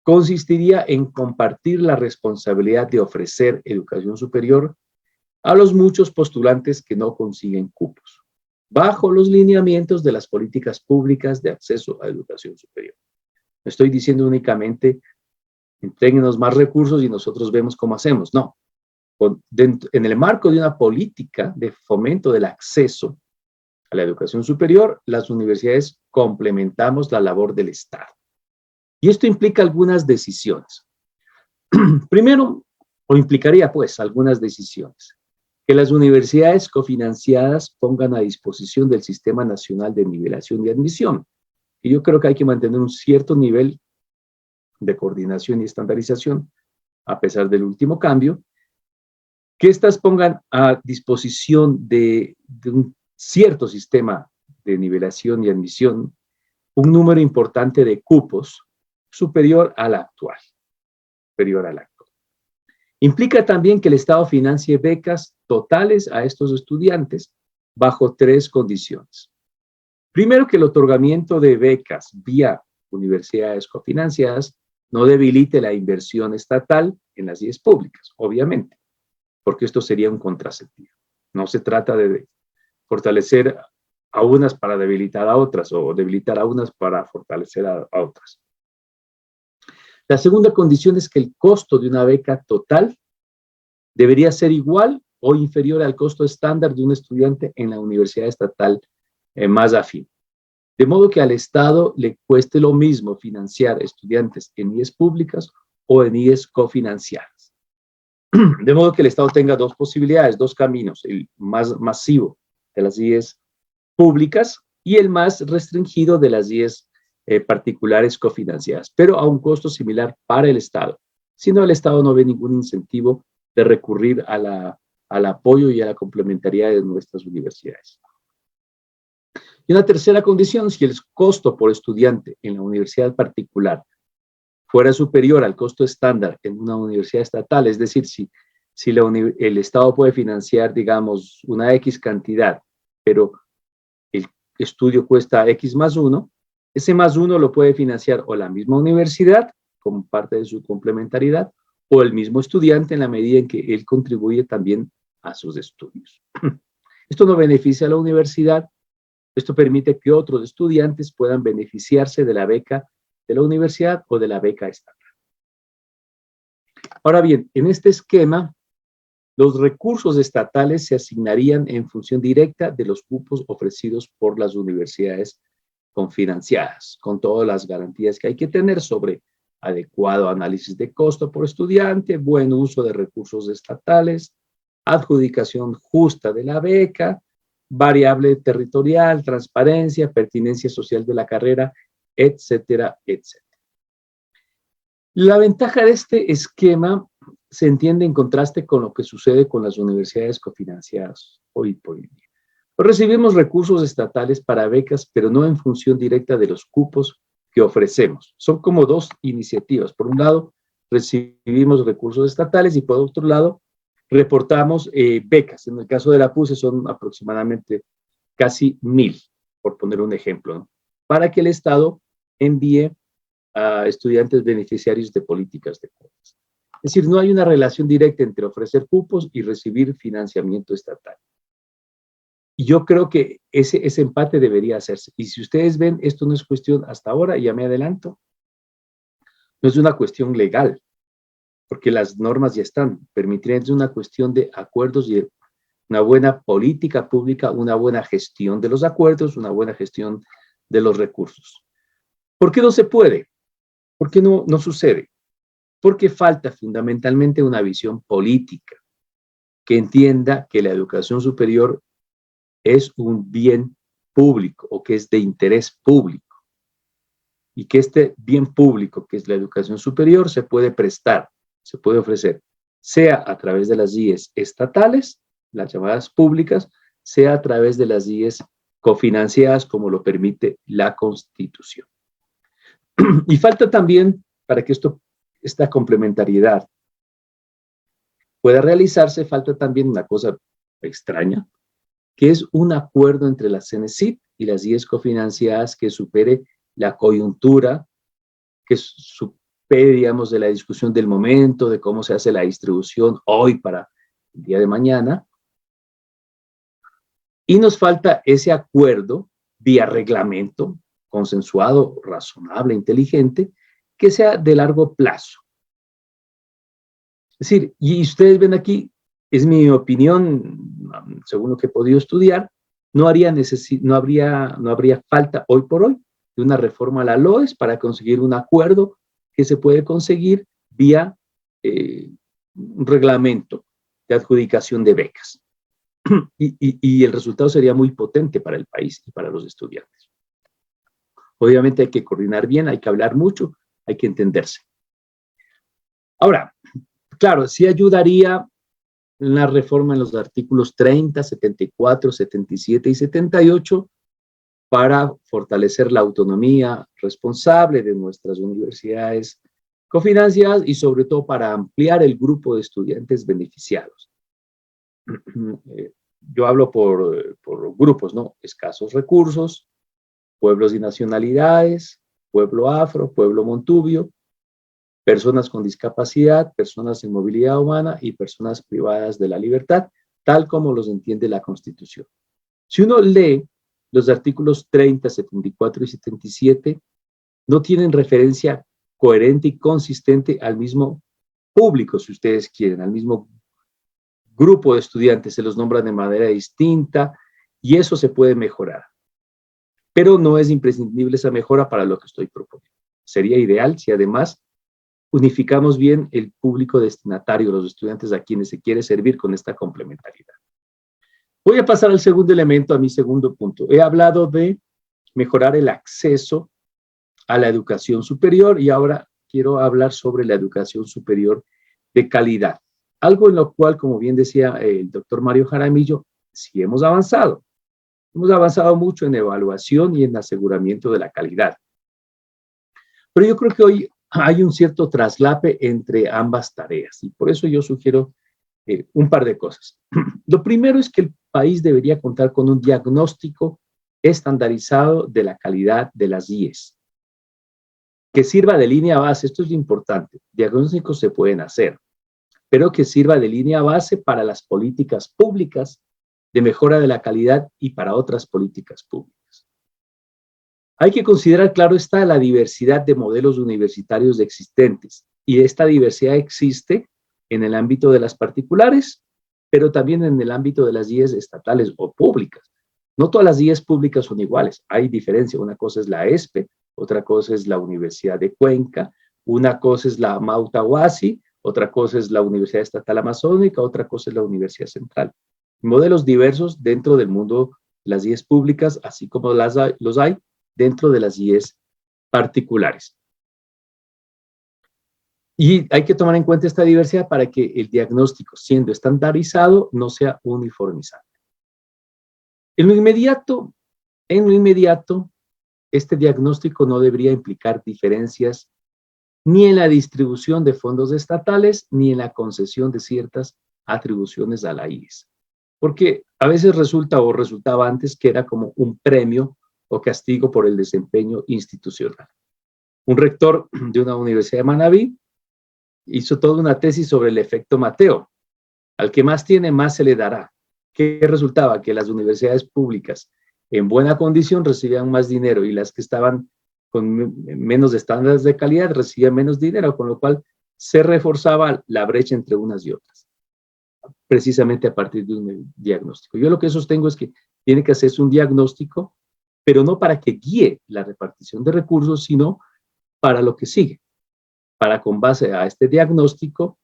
consistiría en compartir la responsabilidad de ofrecer educación superior a los muchos postulantes que no consiguen cupos, bajo los lineamientos de las políticas públicas de acceso a educación superior. No estoy diciendo únicamente entréguenos más recursos y nosotros vemos cómo hacemos, no. En el marco de una política de fomento del acceso a la educación superior, las universidades complementamos la labor del Estado. Y esto implica algunas decisiones. Primero, o implicaría pues algunas decisiones, que las universidades cofinanciadas pongan a disposición del Sistema Nacional de Nivelación y Admisión. Y yo creo que hay que mantener un cierto nivel de coordinación y estandarización, a pesar del último cambio, que éstas pongan a disposición de un cierto sistema de nivelación y admisión un número importante de cupos superior al actual. Implica también que el Estado financie becas totales a estos estudiantes bajo 3 condiciones. Primero, que el otorgamiento de becas vía universidades cofinanciadas no debilite la inversión estatal en las IES públicas, obviamente, porque esto sería un contrasentido. No se trata de fortalecer a unas para debilitar a otras o debilitar a unas para fortalecer a otras. La segunda condición es que el costo de una beca total debería ser igual o inferior al costo estándar de un estudiante en la universidad estatal más afín. De modo que al Estado le cueste lo mismo financiar estudiantes en IES públicas o en IES cofinanciadas. De modo que el Estado tenga 2 posibilidades, 2 caminos, el más masivo de las IES públicas y el más restringido de las IES particulares cofinanciadas, pero a un costo similar para el Estado. Si no, el Estado no ve ningún incentivo de recurrir al apoyo y a la complementariedad de nuestras universidades. Y una tercera condición, si el costo por estudiante en la universidad particular fuera superior al costo estándar en una universidad estatal, es decir, si el Estado puede financiar, digamos, una X cantidad, pero el estudio cuesta X más 1, ese más 1 lo puede financiar o la misma universidad como parte de su complementariedad o el mismo estudiante en la medida en que él contribuye también a sus estudios. Esto no beneficia a la universidad, esto permite que otros estudiantes puedan beneficiarse de la beca de la universidad o de la beca estatal. Ahora bien, en este esquema, los recursos estatales se asignarían en función directa de los cupos ofrecidos por las universidades confinanciadas, con todas las garantías que hay que tener sobre adecuado análisis de costo por estudiante, buen uso de recursos estatales, adjudicación justa de la beca, variable territorial, transparencia, pertinencia social de la carrera, etcétera, etcétera. La ventaja de este esquema se entiende en contraste con lo que sucede con las universidades cofinanciadas hoy por hoy. Recibimos recursos estatales para becas, pero no en función directa de los cupos que ofrecemos. Son como dos iniciativas. Por un lado, recibimos recursos estatales y por otro lado, reportamos becas. En el caso de la PUSE son aproximadamente casi 1,000, por poner un ejemplo, ¿no? Para que el Estado envíe a estudiantes beneficiarios de políticas de cuotas. Es decir, no hay una relación directa entre ofrecer cupos y recibir financiamiento estatal. Y yo creo que ese empate debería hacerse. Y si ustedes ven, esto no es cuestión hasta ahora, y ya me adelanto, no es una cuestión legal, porque las normas ya están. Permitirían, es una cuestión de acuerdos y una buena política pública, una buena gestión de los acuerdos, una buena gestión de los recursos. ¿Por qué no se puede? ¿Por qué no sucede? Porque falta fundamentalmente una visión política que entienda que la educación superior es un bien público o que es de interés público y que este bien público, que es la educación superior, se puede prestar, se puede ofrecer, sea a través de las IES estatales, las llamadas públicas, sea a través de las IES cofinanciadas, como lo permite la Constitución. Y falta también, para que esta complementariedad pueda realizarse, falta también una cosa extraña, que es un acuerdo entre la CENESID y las IES cofinanciadas que supere la coyuntura, que supere, digamos, de la discusión del momento, de cómo se hace la distribución hoy para el día de mañana. Y nos falta ese acuerdo vía reglamento, consensuado, razonable, inteligente, que sea de largo plazo. Es decir, y ustedes ven aquí, es mi opinión, según lo que he podido estudiar, no habría falta hoy por hoy de una reforma a la LOES para conseguir un acuerdo que se puede conseguir vía un reglamento de adjudicación de becas. Y el resultado sería muy potente para el país y para los estudiantes. Obviamente hay que coordinar bien, hay que hablar mucho, hay que entenderse. Ahora, claro, sí ayudaría la reforma en los artículos 30, 74, 77 y 78 para fortalecer la autonomía responsable de nuestras universidades cofinanciadas y sobre todo para ampliar el grupo de estudiantes beneficiados. Yo hablo por grupos, ¿no? Escasos recursos, pueblos y nacionalidades, pueblo afro, pueblo montubio, personas con discapacidad, personas en movilidad humana y personas privadas de la libertad, tal como los entiende la Constitución. Si uno lee los artículos 30, 74 y 77, no tienen referencia coherente y consistente al mismo público, si ustedes quieren, al mismo grupo de estudiantes, se los nombran de manera distinta y eso se puede mejorar. Pero no es imprescindible esa mejora para lo que estoy proponiendo. Sería ideal si además unificamos bien el público destinatario, los estudiantes a quienes se quiere servir con esta complementariedad. Voy a pasar al segundo elemento, a mi segundo punto. He hablado de mejorar el acceso a la educación superior y ahora quiero hablar sobre la educación superior de calidad. Algo en lo cual, como bien decía el doctor Mario Jaramillo, sí hemos avanzado. Hemos avanzado mucho en evaluación y en aseguramiento de la calidad. Pero yo creo que hoy hay un cierto traslape entre ambas tareas y por eso yo sugiero un par de cosas. Lo primero es que el país debería contar con un diagnóstico estandarizado de la calidad de las IES, que sirva de línea base. Esto es lo importante. Diagnósticos se pueden hacer, pero que sirva de línea base para las políticas públicas de mejora de la calidad y para otras políticas públicas. Hay que considerar, claro está, la diversidad de modelos universitarios existentes y esta diversidad existe en el ámbito de las particulares, pero también en el ámbito de las IES estatales o públicas. No todas las IES públicas son iguales, hay diferencia. Una cosa es la ESPE, otra cosa es la Universidad de Cuenca, una cosa es la Mauta Huasi, otra cosa es la Universidad Estatal Amazónica, otra cosa es la Universidad Central. modelos diversos dentro del mundo de las IES públicas, así como los hay dentro de las IES particulares. Y hay que tomar en cuenta esta diversidad para que el diagnóstico, siendo estandarizado, no sea uniformizado. En lo inmediato, este diagnóstico no debería implicar diferencias ni en la distribución de fondos estatales, ni en la concesión de ciertas atribuciones a la IES. Porque a veces resultaba antes que era como un premio o castigo por el desempeño institucional. Un rector de una universidad de Manabí hizo toda una tesis sobre el efecto Mateo. Al que más tiene, más se le dará. ¿Qué resultaba? Que las universidades públicas en buena condición recibían más dinero y las que estaban con menos estándares de calidad recibían menos dinero, con lo cual se reforzaba la brecha entre unas y otras, precisamente a partir de un diagnóstico. Yo lo que sostengo es que tiene que hacerse un diagnóstico, pero no para que guíe la repartición de recursos, sino para lo que sigue, para con base a este diagnóstico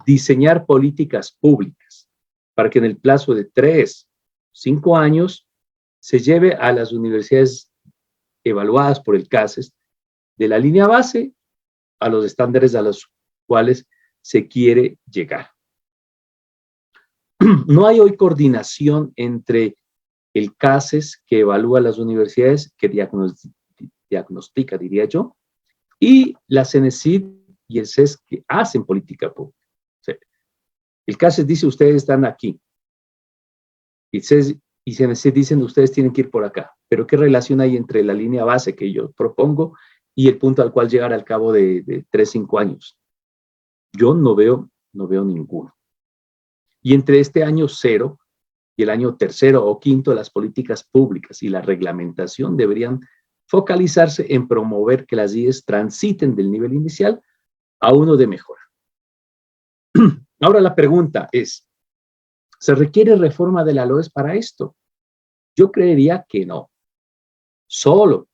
diseñar políticas públicas, para que en el plazo de 3, 5 años se lleve a las universidades evaluadas por el CASES de la línea base a los estándares a los cuales se quiere llegar. No hay hoy coordinación entre el CASES, que evalúa las universidades, que diagnostica, diría yo, y la CENESID y el CES, que hacen política pública. O sea, el CASES dice, ustedes están aquí. Y CES y CENESID dicen, ustedes tienen que ir por acá. Pero ¿qué relación hay entre la línea base que yo propongo y el punto al cual llegar al cabo de 3, 5 años? Yo no veo ninguno. Y entre este año 0 y el año 3º o 5º, las políticas públicas y la reglamentación deberían focalizarse en promover que las IES transiten del nivel inicial a uno de mejora. Ahora la pregunta es, ¿se requiere reforma de la LOES para esto? Yo creería que no. Solo.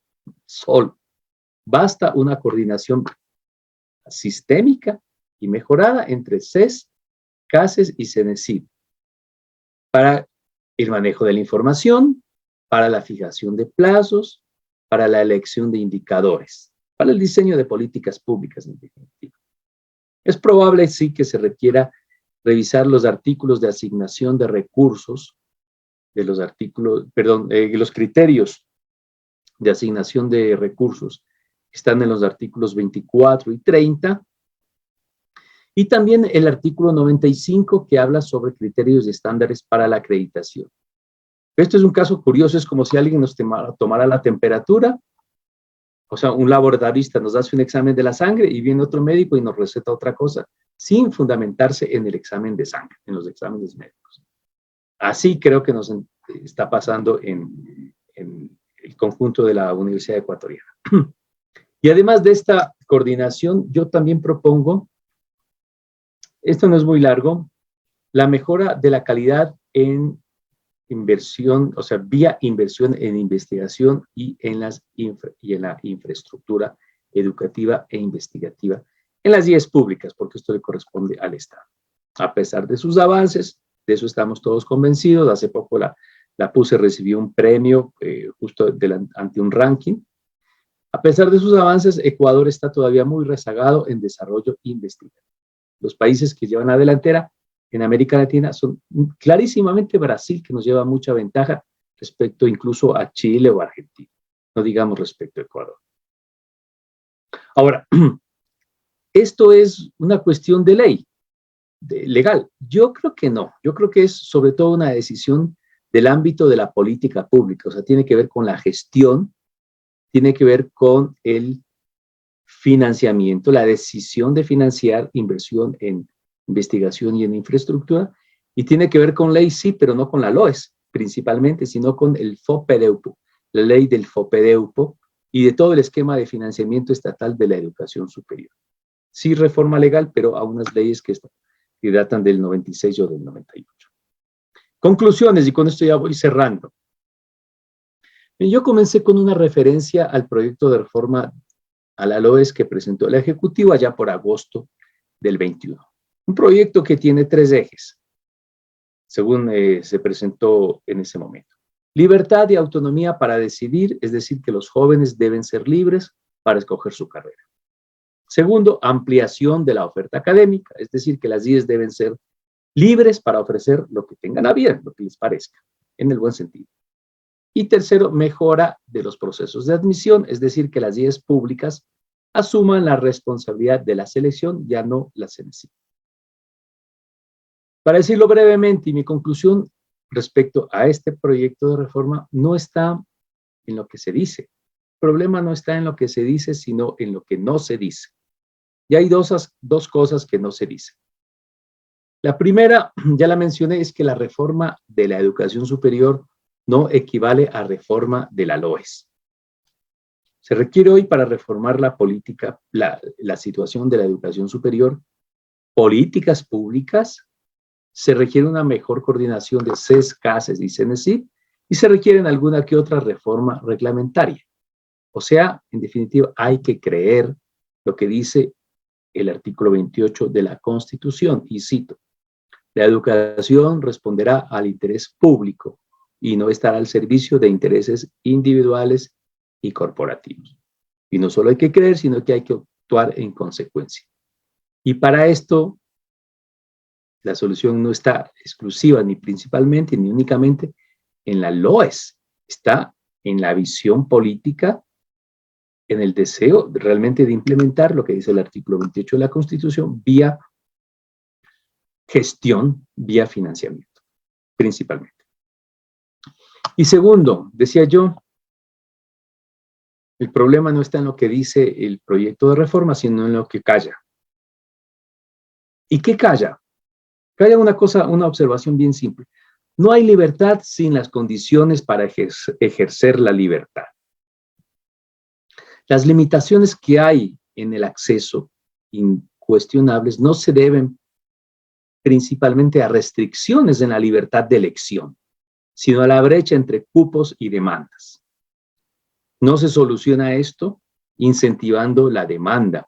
Basta una coordinación sistémica y mejorada entre CES, CASES y CENESID para el manejo de la información, para la fijación de plazos, para la elección de indicadores, para el diseño de políticas públicas en definitiva. Es probable, sí, que se requiera revisar los artículos de asignación de recursos, los criterios de asignación de recursos que están en los artículos 24 y 30, y también el artículo 95 que habla sobre criterios y estándares para la acreditación. Esto es un caso curioso, es como si alguien nos tomara la temperatura, o sea, un laboratorista nos hace un examen de la sangre y viene otro médico y nos receta otra cosa, sin fundamentarse en el examen de sangre, en los exámenes médicos. Así creo que nos está pasando en el conjunto de la Universidad Ecuatoriana. Y además de esta coordinación, yo también propongo, esto no es muy largo, la mejora de la calidad en inversión, o sea, vía inversión en investigación y en la infraestructura educativa e investigativa en las IES públicas, porque esto le corresponde al Estado. A pesar de sus avances, de eso estamos todos convencidos. Hace poco la PUSE recibió un premio justo ante un ranking. A pesar de sus avances, Ecuador está todavía muy rezagado en desarrollo investigativo. Los países que llevan la delantera en América Latina son clarísimamente Brasil, que nos lleva mucha ventaja respecto incluso a Chile o Argentina, no digamos respecto a Ecuador. Ahora, esto es una cuestión de ley, legal. Yo creo que no, yo creo que es sobre todo una decisión del ámbito de la política pública, o sea, tiene que ver con la gestión, tiene que ver con el financiamiento, la decisión de financiar inversión en investigación y en infraestructura, y tiene que ver con ley, sí, pero no con la LOES, principalmente, sino con el FOPEDEUPO, la ley del FOPEDEUPO y de todo el esquema de financiamiento estatal de la educación superior. Sí, reforma legal, pero a unas leyes que datan del 96 o del 98. Conclusiones, y con esto ya voy cerrando. Yo comencé con una referencia al proyecto de reforma a la LOES que presentó el Ejecutivo allá por agosto del 21. Un proyecto que tiene 3 ejes. según se presentó en ese momento. Libertad y autonomía para decidir, es decir, que los jóvenes deben ser libres para escoger su carrera. Segundo, ampliación de la oferta académica, es decir, que las IES deben ser libres para ofrecer lo que tengan a bien, lo que les parezca, en el buen sentido. Y tercero, mejora de los procesos de admisión, es decir, que las IES públicas asuman la responsabilidad de la selección, ya no la CENESID. Para decirlo brevemente, y mi conclusión respecto a este proyecto de reforma no está en lo que se dice. El problema no está en lo que se dice, sino en lo que no se dice. Y hay dos cosas que no se dicen. La primera, ya la mencioné, es que la reforma de la educación superior no equivale a reforma de la LOES. Se requiere hoy para reformar la política, la situación de la educación superior, políticas públicas, se requiere una mejor coordinación de CES, CASES y CENESID, y se requiere alguna que otra reforma reglamentaria. O sea, en definitiva, hay que creer lo que dice el artículo 28 de la Constitución, y cito: la educación responderá al interés público y no estará al servicio de intereses individuales y corporativos. Y no solo hay que creer, sino que hay que actuar en consecuencia. Y para esto, la solución no está exclusiva ni principalmente ni únicamente en la LOES, está en la visión política, en el deseo realmente de implementar lo que dice el artículo 28 de la Constitución vía gestión, vía financiamiento, principalmente. Y segundo, decía yo, el problema no está en lo que dice el proyecto de reforma, sino en lo que calla. ¿Y qué calla? Calla una cosa, una observación bien simple. No hay libertad sin las condiciones para ejercer la libertad. Las limitaciones que hay en el acceso, incuestionables, no se deben principalmente a restricciones en la libertad de elección, sino a la brecha entre cupos y demandas. No se soluciona esto incentivando la demanda,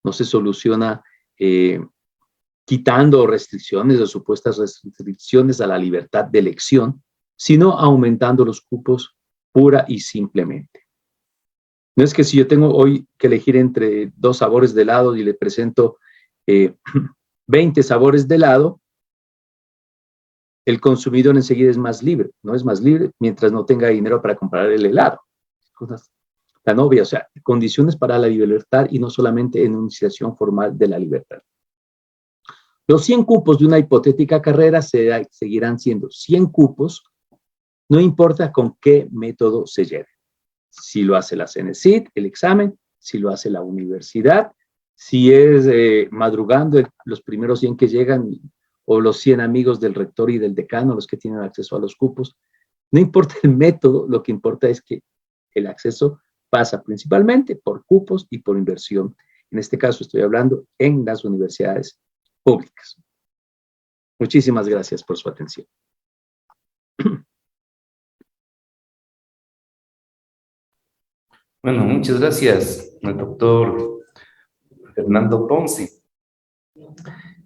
no se soluciona quitando restricciones o supuestas restricciones a la libertad de elección, sino aumentando los cupos pura y simplemente. No es que si yo tengo hoy que elegir entre 2 sabores de helado y le presento 20 sabores de helado, el consumidor enseguida es más libre. No es más libre mientras no tenga dinero para comprar el helado. Cosas tan obvias, o sea, condiciones para la libertad y no solamente enunciación formal de la libertad. Los 100 cupos de una hipotética carrera seguirán siendo 100 cupos, no importa con qué método se lleve. Si lo hace la CENESID, el examen, si lo hace la universidad, si es madrugando los primeros 100 que llegan o los 100 amigos del rector y del decano, los que tienen acceso a los cupos. No importa el método, lo que importa es que el acceso pasa principalmente por cupos y por inversión. En este caso estoy hablando en las universidades públicas. Muchísimas gracias por su atención. Bueno, muchas gracias al doctor Fernando Ponce.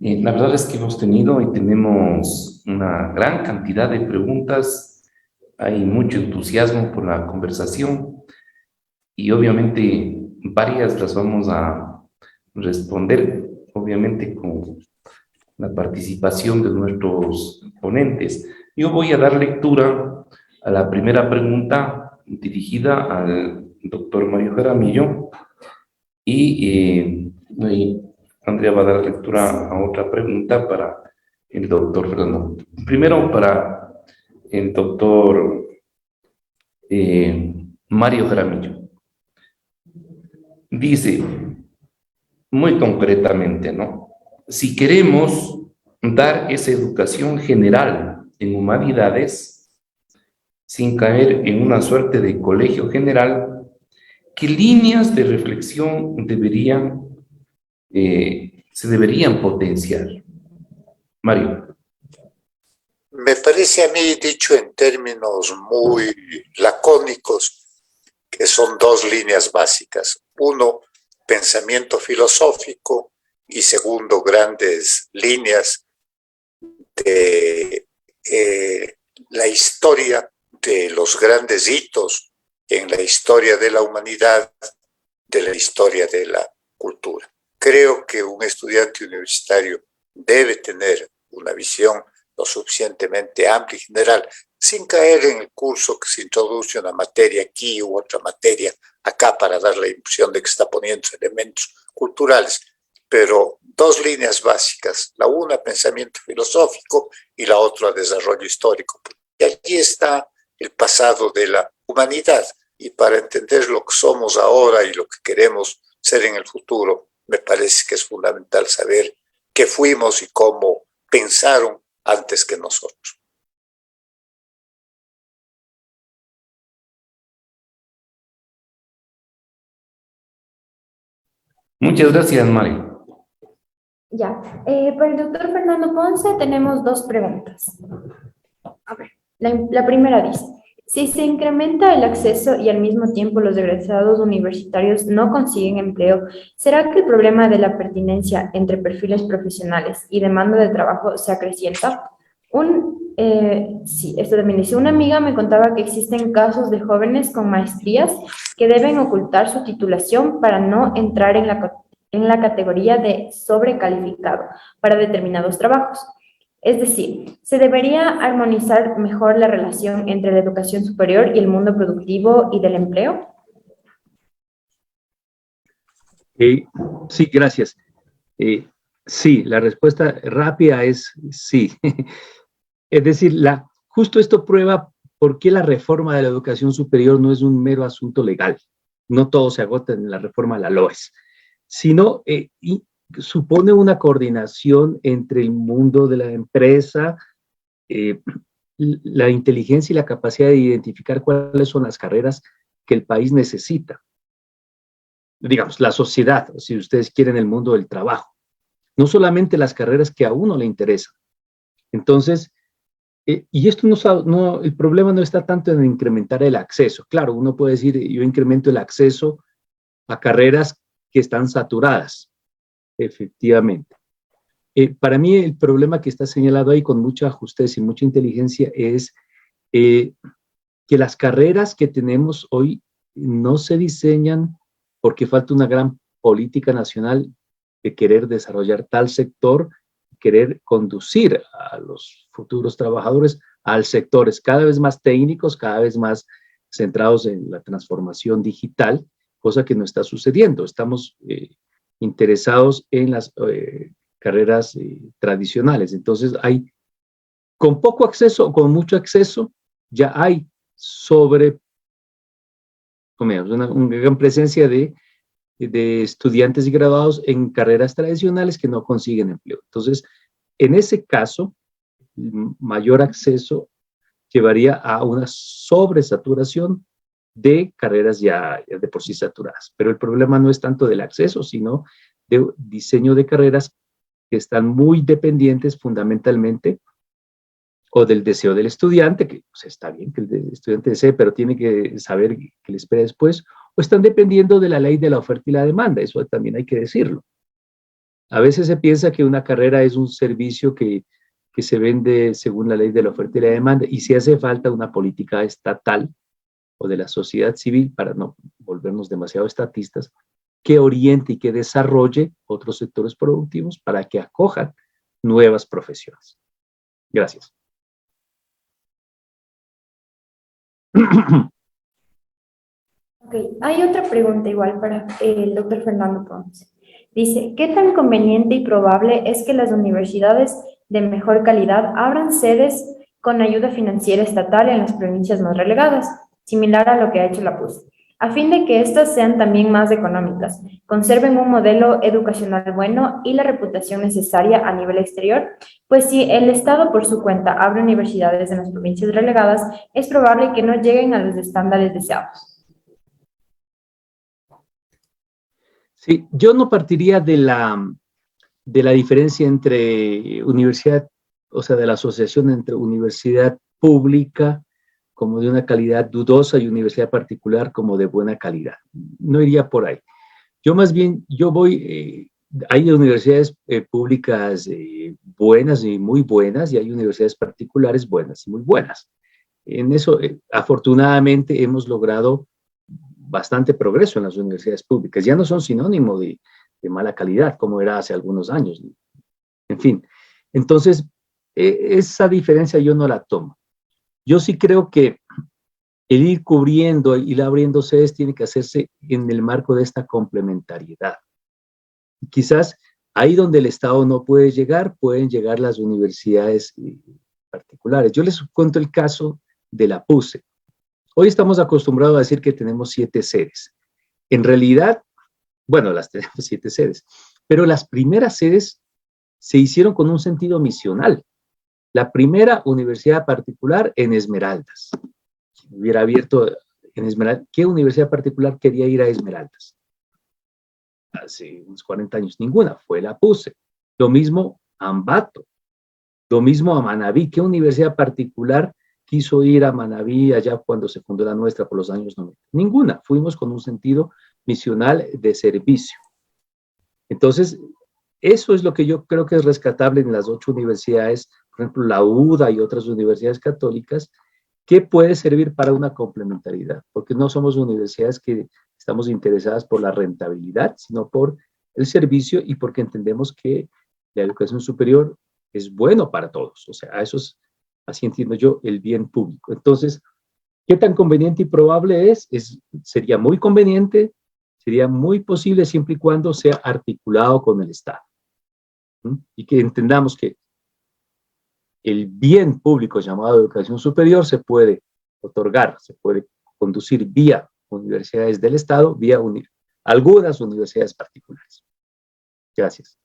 La verdad es que hemos tenido y tenemos una gran cantidad de preguntas. Hay mucho entusiasmo por la conversación y obviamente varias las vamos a responder, obviamente con la participación de nuestros ponentes. Yo voy a dar lectura a la primera pregunta dirigida al doctor Mario Jaramillo y Andrea va a dar lectura a otra pregunta para el doctor Fernando. Primero para el doctor Mario Jaramillo. Dice, muy concretamente, ¿no? Si queremos dar esa educación general en humanidades, sin caer en una suerte de colegio general, ¿qué líneas de reflexión se deberían potenciar? Mario. Me parece a mí, dicho en términos muy lacónicos, que son 2 líneas básicas. Uno, pensamiento filosófico, y segundo, grandes líneas de la historia de los grandes hitos en la historia de la humanidad, de la historia de la cultura. Creo que un estudiante universitario debe tener una visión lo suficientemente amplia y general, sin caer en el curso que se introduce una materia aquí u otra materia acá para dar la impresión de que está poniendo elementos culturales, pero dos líneas básicas, la una pensamiento filosófico y la otra desarrollo histórico. Y allí está el pasado de la humanidad, y para entender lo que somos ahora y lo que queremos ser en el futuro, me parece que es fundamental saber qué fuimos y cómo pensaron antes que nosotros. Muchas gracias, Mari. Ya, para el doctor Fernando Ponce tenemos dos preguntas. A ver, la primera dice, si se incrementa el acceso y al mismo tiempo los egresados universitarios no consiguen empleo, ¿será que el problema de la pertinencia entre perfiles profesionales y demanda de trabajo se acrecienta? Sí, esto también dice, una amiga me contaba que existen casos de jóvenes con maestrías que deben ocultar su titulación para no entrar en la categoría de sobrecalificado para determinados trabajos. Es decir, ¿se debería armonizar mejor la relación entre la educación superior y el mundo productivo y del empleo? Sí, gracias. Sí, la respuesta rápida es sí. Es decir, justo esto prueba por qué la reforma de la educación superior no es un mero asunto legal. No todo se agota en la reforma de la LOES, sino y supone una coordinación entre el mundo de la empresa, la inteligencia y la capacidad de identificar cuáles son las carreras que el país necesita. Digamos, la sociedad, si ustedes quieren, el mundo del trabajo. No solamente las carreras que a uno le interesan. Entonces, y esto el problema no está tanto en incrementar el acceso. Claro, uno puede decir, yo incremento el acceso a carreras que están saturadas, efectivamente. Para mí el problema que está señalado ahí con mucha justeza y mucha inteligencia es que las carreras que tenemos hoy no se diseñan porque falta una gran política nacional de querer desarrollar tal sector, querer conducir a los futuros trabajadores al sectores cada vez más técnicos, cada vez más centrados en la transformación digital, cosa que no está sucediendo. Estamos interesados en las carreras tradicionales. Entonces con poco acceso o con mucho acceso, ya hay una gran presencia de estudiantes y graduados en carreras tradicionales que no consiguen empleo. Entonces, en ese caso, mayor acceso llevaría a una sobresaturación de carreras ya de por sí saturadas. Pero el problema no es tanto del acceso, sino de diseño de carreras que están muy dependientes fundamentalmente o del deseo del estudiante, que pues, está bien que el estudiante desee, pero tiene que saber qué le espera después, o están dependiendo de la ley de la oferta y la demanda, eso también hay que decirlo. A veces se piensa que una carrera es un servicio que se vende según la ley de la oferta y la demanda, y si hace falta una política estatal o de la sociedad civil, para no volvernos demasiado estatistas, que oriente y que desarrolle otros sectores productivos para que acojan nuevas profesiones. Gracias. Ok, hay otra pregunta igual para el doctor Fernando Ponce. Dice, ¿qué tan conveniente y probable es que las universidades de mejor calidad abran sedes con ayuda financiera estatal en las provincias más relegadas, similar a lo que ha hecho la PUS, a fin de que éstas sean también más económicas, conserven un modelo educacional bueno y la reputación necesaria a nivel exterior? Pues si el Estado por su cuenta abre universidades en las provincias relegadas, es probable que no lleguen a los estándares deseados. Sí, yo no partiría de la diferencia entre universidad, o sea, de la asociación entre universidad pública como de una calidad dudosa y universidad particular como de buena calidad. No iría por ahí. Yo más bien, yo voy Hay universidades públicas buenas y muy buenas, y hay universidades particulares buenas y muy buenas. En eso, afortunadamente, hemos logrado bastante progreso en las universidades públicas. Ya no son sinónimo de mala calidad, como era hace algunos años. En fin, entonces, esa diferencia yo no la tomo. Yo sí creo que el ir cubriendo, ir abriendo sedes tiene que hacerse en el marco de esta complementariedad. Quizás ahí donde el Estado no puede llegar, pueden llegar las universidades particulares. Yo les cuento el caso de la PUCE. Hoy estamos acostumbrados a decir que tenemos 7 sedes. En realidad, bueno, las tenemos 7 sedes, pero las primeras sedes se hicieron con un sentido misional. La primera universidad particular en Esmeraldas. Si hubiera abierto en Esmeraldas, ¿qué universidad particular quería ir a Esmeraldas? Hace unos 40 años, ninguna, fue la PUCE. Lo mismo Ambato, lo mismo a Manabí. ¿Qué universidad particular quiso ir a Manabí allá cuando se fundó la nuestra por los años 90? Ninguna, fuimos con un sentido misional de servicio. Entonces, eso es lo que yo creo que es rescatable en las 8 universidades, por ejemplo, la UDA y otras universidades católicas, que puede servir para una complementariedad, porque no somos universidades que estamos interesadas por la rentabilidad, sino por el servicio y porque entendemos que la educación superior es bueno para todos. O sea, eso es, así entiendo yo, el bien público. Entonces, ¿qué tan conveniente y probable es? Sería muy conveniente, sería muy posible siempre y cuando sea articulado con el Estado. Y que entendamos que el bien público llamado educación superior se puede otorgar, se puede conducir vía universidades del Estado, vía algunas universidades particulares. Gracias.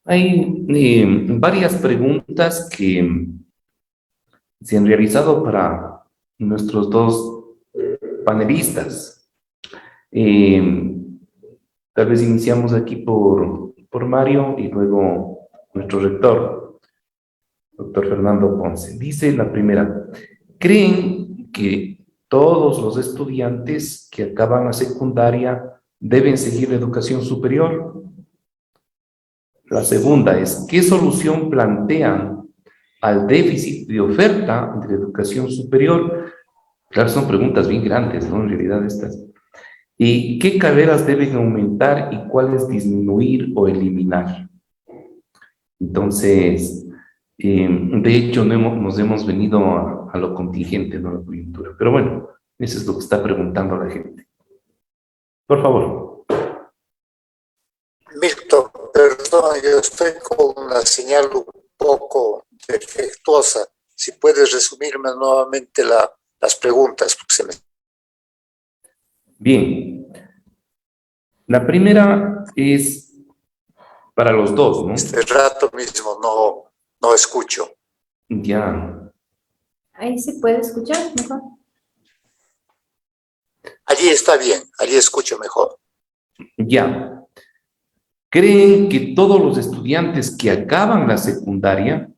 Hay varias preguntas que se han realizado para nuestros dos panelistas. Tal vez iniciamos aquí por Mario y luego nuestro rector, doctor Fernando Ponce. Dice la primera: ¿creen que todos los estudiantes que acaban la secundaria deben seguir la educación superior? La segunda es: ¿qué solución plantean al déficit de oferta de la educación superior? Claro, son preguntas bien grandes, ¿no? En realidad estas. ¿Y qué carreras deben aumentar y cuáles disminuir o eliminar? Entonces, de hecho, nos hemos venido a lo contingente, no a la coyuntura. Pero bueno, eso es lo que está preguntando la gente. Por favor. Milton, perdón, yo estoy con una señal un poco defectuosa. Si puedes resumirme nuevamente las preguntas, porque se me... Bien. La primera es para los dos, ¿no? Este rato mismo no escucho. Ya. Ahí se puede escuchar mejor. Allí está bien, allí escucho mejor. Ya. ¿Creen que todos los estudiantes que acaban la secundaria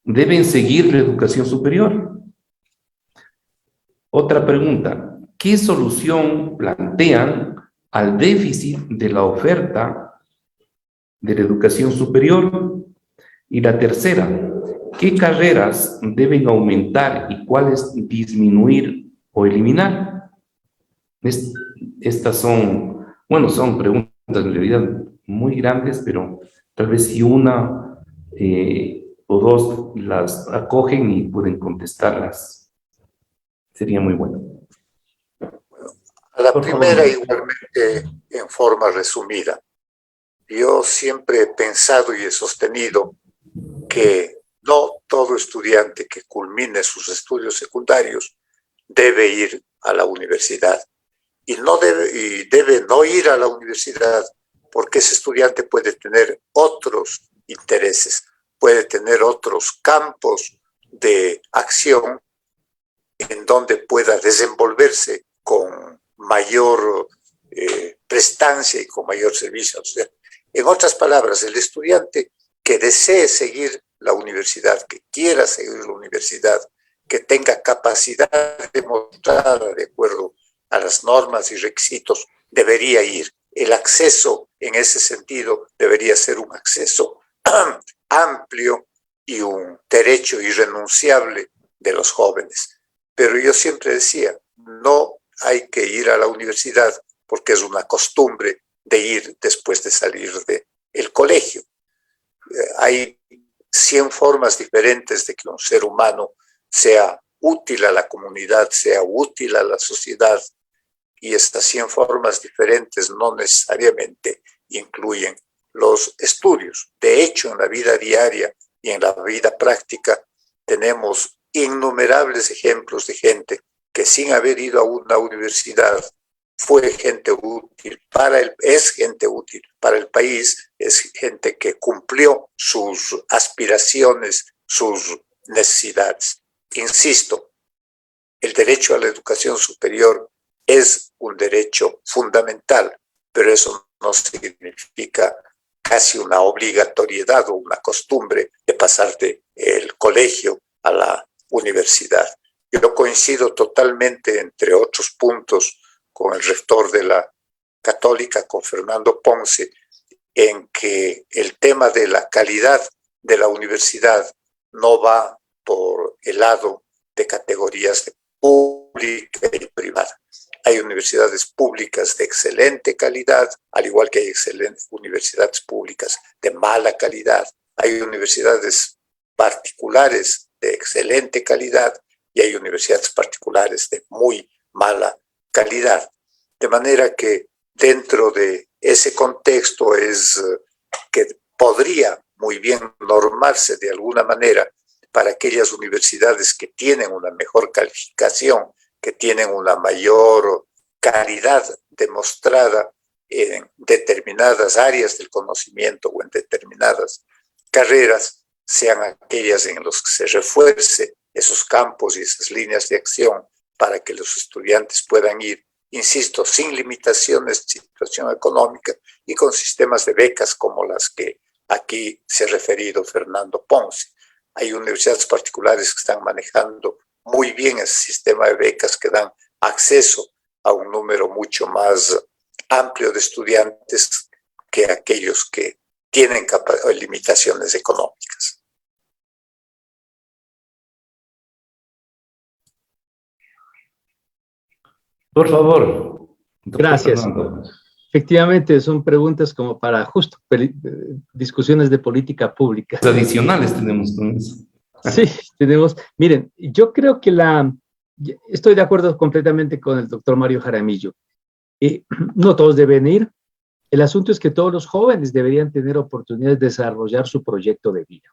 deben seguir la educación superior? Otra pregunta: ¿qué solución plantean al déficit de la oferta de la educación superior? Y la tercera: ¿qué carreras deben aumentar y cuáles disminuir o eliminar? Estas son, bueno, son preguntas en realidad muy grandes, pero tal vez si una o dos las acogen y pueden contestarlas, sería muy bueno. A la Por primera, favor. igualmente, en forma resumida. Yo siempre he pensado y he sostenido que no todo estudiante que culmine sus estudios secundarios debe ir a la universidad. Y debe no ir a la universidad porque ese estudiante puede tener otros intereses, puede tener otros campos de acción en donde pueda desenvolverse con mayor prestancia y con mayor servicio. O sea, en otras palabras, el estudiante que desee seguir la universidad, que quiera seguir la universidad, que tenga capacidad de mostrar de acuerdo a las normas y requisitos debería ir. El acceso en ese sentido debería ser un acceso amplio y un derecho irrenunciable de los jóvenes. Pero yo siempre decía, no hay que ir a la universidad porque es una costumbre de ir después de salir del colegio. Hay 100 formas diferentes de que un ser humano sea útil a la comunidad, sea útil a la sociedad, y estas 100 formas diferentes no necesariamente incluyen los estudios. De hecho, en la vida diaria y en la vida práctica tenemos innumerables ejemplos de gente que sin haber ido a una universidad fue gente útil es gente útil para el país, es gente que cumplió sus aspiraciones, sus necesidades. Insisto, el derecho a la educación superior es un derecho fundamental, pero eso no significa casi una obligatoriedad o una costumbre de pasar del colegio a la universidad. Yo coincido totalmente, entre otros puntos, con el rector de la Católica, con Fernando Ponce, en que el tema de la calidad de la universidad no va por el lado de categorías de pública y privada. Hay universidades públicas de excelente calidad, al igual que hay excelentes universidades públicas de mala calidad. Hay universidades particulares de excelente calidad y hay universidades particulares de muy mala calidad. De manera que dentro de ese contexto es que podría muy bien normarse de alguna manera para aquellas universidades que tienen una mejor calificación, que tienen una mayor calidad demostrada en determinadas áreas del conocimiento o en determinadas carreras, sean aquellas en las que se refuerce esos campos y esas líneas de acción para que los estudiantes puedan ir, insisto, sin limitaciones de situación económica y con sistemas de becas como las que aquí se ha referido Fernando Ponce. Hay universidades particulares que están manejando muy bien ese sistema de becas que dan acceso a un número mucho más amplio de estudiantes que aquellos que tienen limitaciones económicas. Por favor. Gracias. Fernando. Efectivamente, son preguntas como para justo discusiones de política pública. Tradicionales tenemos con eso. Sí, tenemos. Miren, yo creo que estoy de acuerdo completamente con el doctor Mario Jaramillo. No todos deben ir. El asunto es que todos los jóvenes deberían tener oportunidades de desarrollar su proyecto de vida.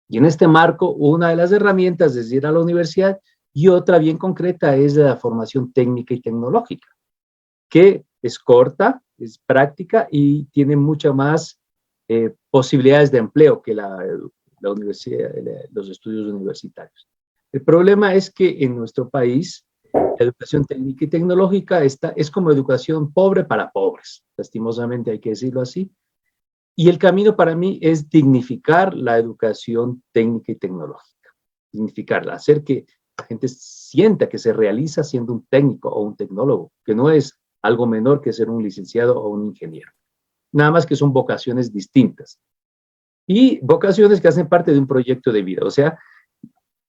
Y en este marco, una de las herramientas es ir a la universidad y otra bien concreta es la formación técnica y tecnológica, que es corta, es práctica y tiene muchas más posibilidades de empleo que la universidad, los estudios universitarios. El problema es que en nuestro país la educación técnica y tecnológica es como educación pobre para pobres, lastimosamente hay que decirlo así, y el camino para mí es dignificar la educación técnica y tecnológica, dignificarla, hacer que la gente sienta que se realiza siendo un técnico o un tecnólogo, que no es algo menor que ser un licenciado o un ingeniero, nada más que son vocaciones distintas. Y vocaciones que hacen parte de un proyecto de vida. O sea,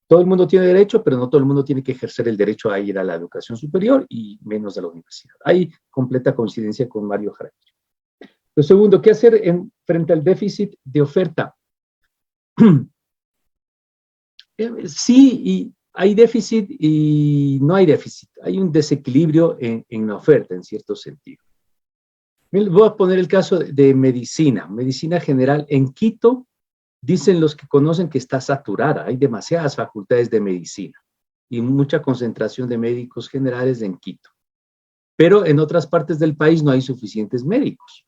todo el mundo tiene derecho, pero no todo el mundo tiene que ejercer el derecho a ir a la educación superior y menos a la universidad. Hay completa coincidencia con Mario Jaramillo. Lo segundo, ¿qué hacer frente al déficit de oferta? Sí, y hay déficit y no hay déficit. Hay un desequilibrio en la oferta, en cierto sentido. Voy a poner el caso de medicina general. En Quito, dicen los que conocen que está saturada, hay demasiadas facultades de medicina y mucha concentración de médicos generales en Quito. Pero en otras partes del país no hay suficientes médicos.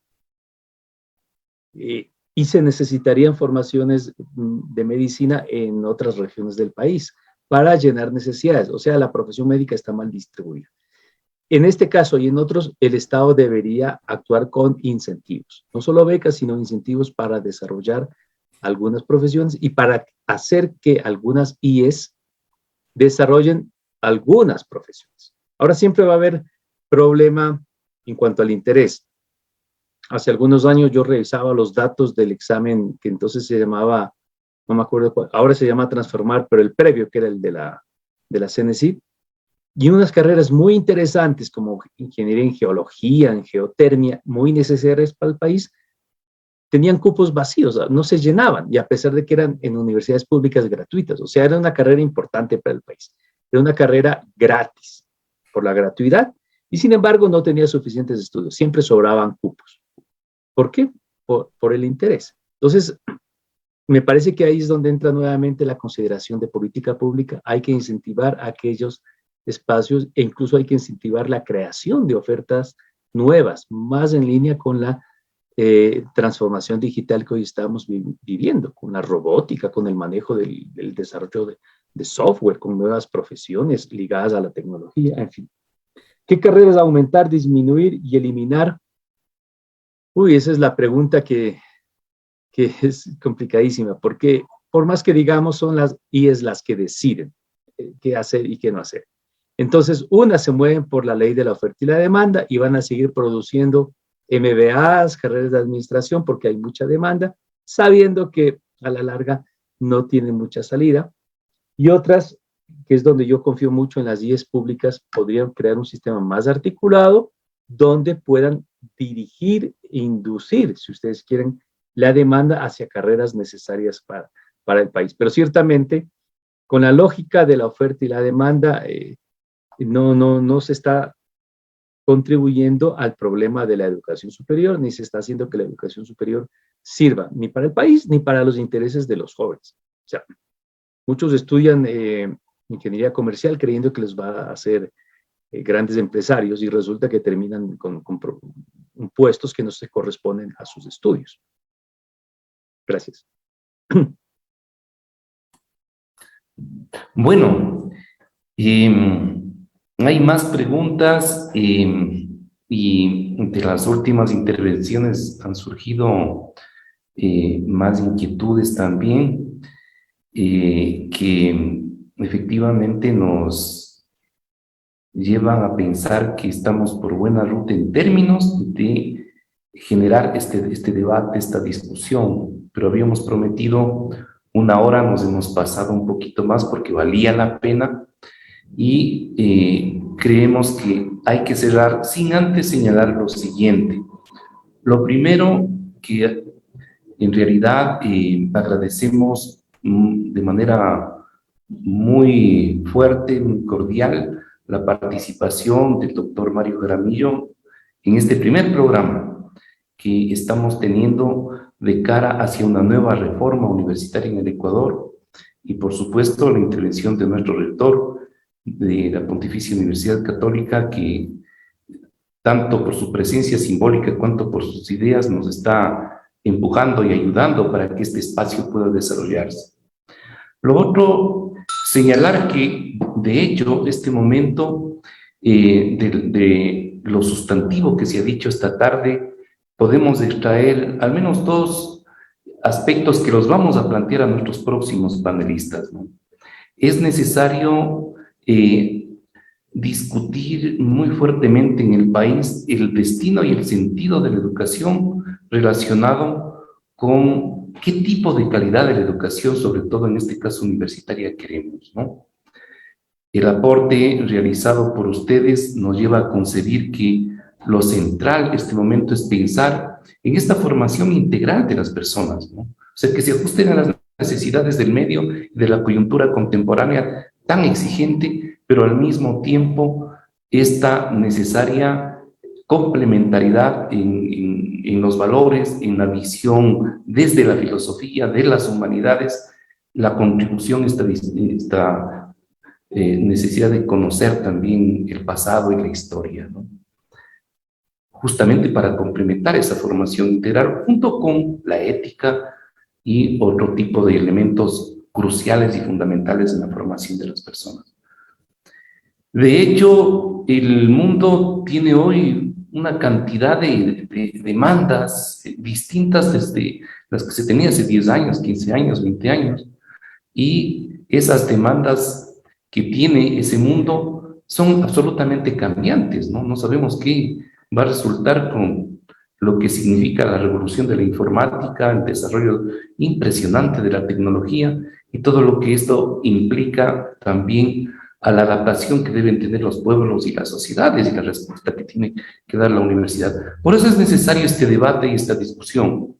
Y se necesitarían formaciones de medicina en otras regiones del país para llenar necesidades. O sea, la profesión médica está mal distribuida. En este caso y en otros, el Estado debería actuar con incentivos, no solo becas, sino incentivos para desarrollar algunas profesiones y para hacer que algunas IES desarrollen algunas profesiones. Ahora siempre va a haber problema en cuanto al interés. Hace algunos años yo revisaba los datos del examen que entonces se llamaba, no me acuerdo cuál, ahora se llama Transformar, pero el previo, que era el de la CNESID, y unas carreras muy interesantes como ingeniería en geología, en geotermia, muy necesarias para el país, tenían cupos vacíos, no se llenaban, y a pesar de que eran en universidades públicas gratuitas, o sea, era una carrera importante para el país, era una carrera gratis, por la gratuidad, y sin embargo no tenía suficientes estudios, siempre sobraban cupos. ¿Por qué? Por el interés. Entonces, me parece que ahí es donde entra nuevamente la consideración de política pública. Hay que incentivar aquellos espacios e incluso hay que incentivar la creación de ofertas nuevas, más en línea con la transformación digital que hoy estamos viviendo, con la robótica, con el manejo del desarrollo de software, con nuevas profesiones ligadas a la tecnología, en fin. ¿Qué carreras aumentar, disminuir y eliminar? Uy, esa es la pregunta que es complicadísima, porque por más que digamos son las IES las que deciden qué hacer y qué no hacer. Entonces, unas se mueven por la ley de la oferta y la demanda y van a seguir produciendo MBAs, carreras de administración, porque hay mucha demanda, sabiendo que a la larga no tienen mucha salida. Y otras, que es donde yo confío mucho en las IES públicas, podrían crear un sistema más articulado donde puedan dirigir e inducir, si ustedes quieren, la demanda hacia carreras necesarias para el país. Pero ciertamente, con la lógica de la oferta y la demanda, no se está contribuyendo al problema de la educación superior, ni se está haciendo que la educación superior sirva ni para el país, ni para los intereses de los jóvenes. O sea, muchos estudian ingeniería comercial creyendo que les va a hacer grandes empresarios y resulta que terminan con puestos que no se corresponden a sus estudios. Gracias. Bueno, hay más preguntas y entre las últimas intervenciones han surgido más inquietudes también que efectivamente nos llevan a pensar que estamos por buena ruta en términos de generar este debate, esta discusión, pero habíamos prometido 1 hora, nos hemos pasado un poquito más porque valía la pena y creemos que hay que cerrar sin antes señalar lo siguiente. Lo primero, que en realidad agradecemos de manera muy fuerte, muy cordial, la participación del doctor Mario Jaramillo en este primer programa que estamos teniendo de cara hacia una nueva reforma universitaria en el Ecuador y por supuesto la intervención de nuestro rector de la Pontificia Universidad Católica, que tanto por su presencia simbólica cuanto por sus ideas nos está empujando y ayudando para que este espacio pueda desarrollarse. Lo otro, señalar que de hecho este momento de lo sustantivo que se ha dicho esta tarde, podemos extraer al menos 2 aspectos que los vamos a plantear a nuestros próximos panelistas, ¿no? Es necesario discutir muy fuertemente en el país el destino y el sentido de la educación relacionado con qué tipo de calidad de la educación, sobre todo en este caso universitaria, queremos, ¿no? El aporte realizado por ustedes nos lleva a concebir que lo central en este momento es pensar en esta formación integral de las personas, ¿no? O sea, que se ajusten a las necesidades del medio y de la coyuntura contemporánea tan exigente, pero al mismo tiempo esta necesaria complementariedad en los valores, en la visión desde la filosofía de las humanidades, la contribución, esta necesidad de conocer también el pasado y la historia, ¿no? Justamente para complementar esa formación integral junto con la ética y otro tipo de elementos cruciales y fundamentales en la formación de las personas. De hecho, el mundo tiene hoy una cantidad de demandas distintas desde las que se tenía hace 10 años, 15 años, 20 años, y esas demandas que tiene ese mundo son absolutamente cambiantes, ¿no? No sabemos qué va a resultar con lo que significa la revolución de la informática, el desarrollo impresionante de la tecnología y todo lo que esto implica también a la adaptación que deben tener los pueblos y las sociedades y la respuesta que tiene que dar la universidad. Por eso es necesario este debate y esta discusión.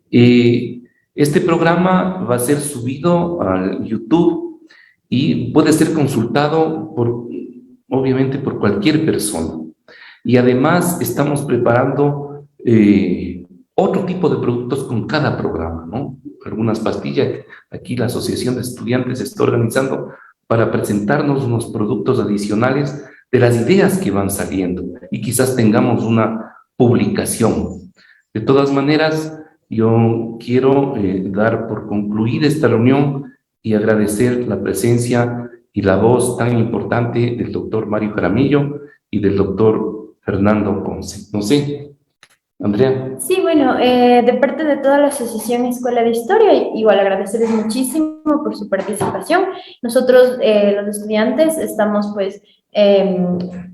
Este programa va a ser subido a YouTube y puede ser consultado obviamente por cualquier persona. Y además estamos preparando otro tipo de productos con cada programa, ¿no? Algunas pastillas. Aquí la Asociación de Estudiantes está organizando para presentarnos unos productos adicionales de las ideas que van saliendo y quizás tengamos una publicación. De todas maneras, yo quiero dar por concluida esta reunión y agradecer la presencia y la voz tan importante del doctor Mario Jaramillo y del doctor Fernando Ponce. No sé, Andrea. Sí, bueno, de parte de toda la Asociación Escuela de Historia, igual agradecerles muchísimo por su participación. Nosotros, los estudiantes, estamos pues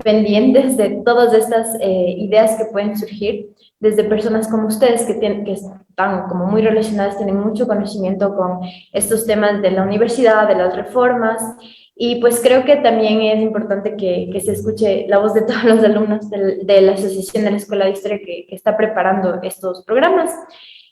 pendientes de todas estas ideas que pueden surgir desde personas como ustedes que están como muy relacionadas, tienen mucho conocimiento con estos temas de la universidad, de las reformas. Y pues creo que también es importante que se escuche la voz de todos los alumnos de la Asociación de la Escuela de Historia que está preparando estos programas.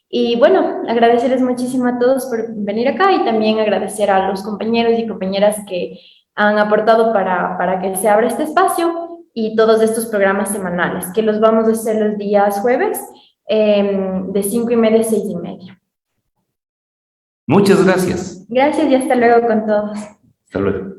Y bueno, agradecerles muchísimo a todos por venir acá y también agradecer a los compañeros y compañeras que han aportado para que se abra este espacio y todos estos programas semanales, que los vamos a hacer los días jueves de 5:30 a 6:30. Muchas gracias. Gracias y hasta luego con todos. Hasta luego.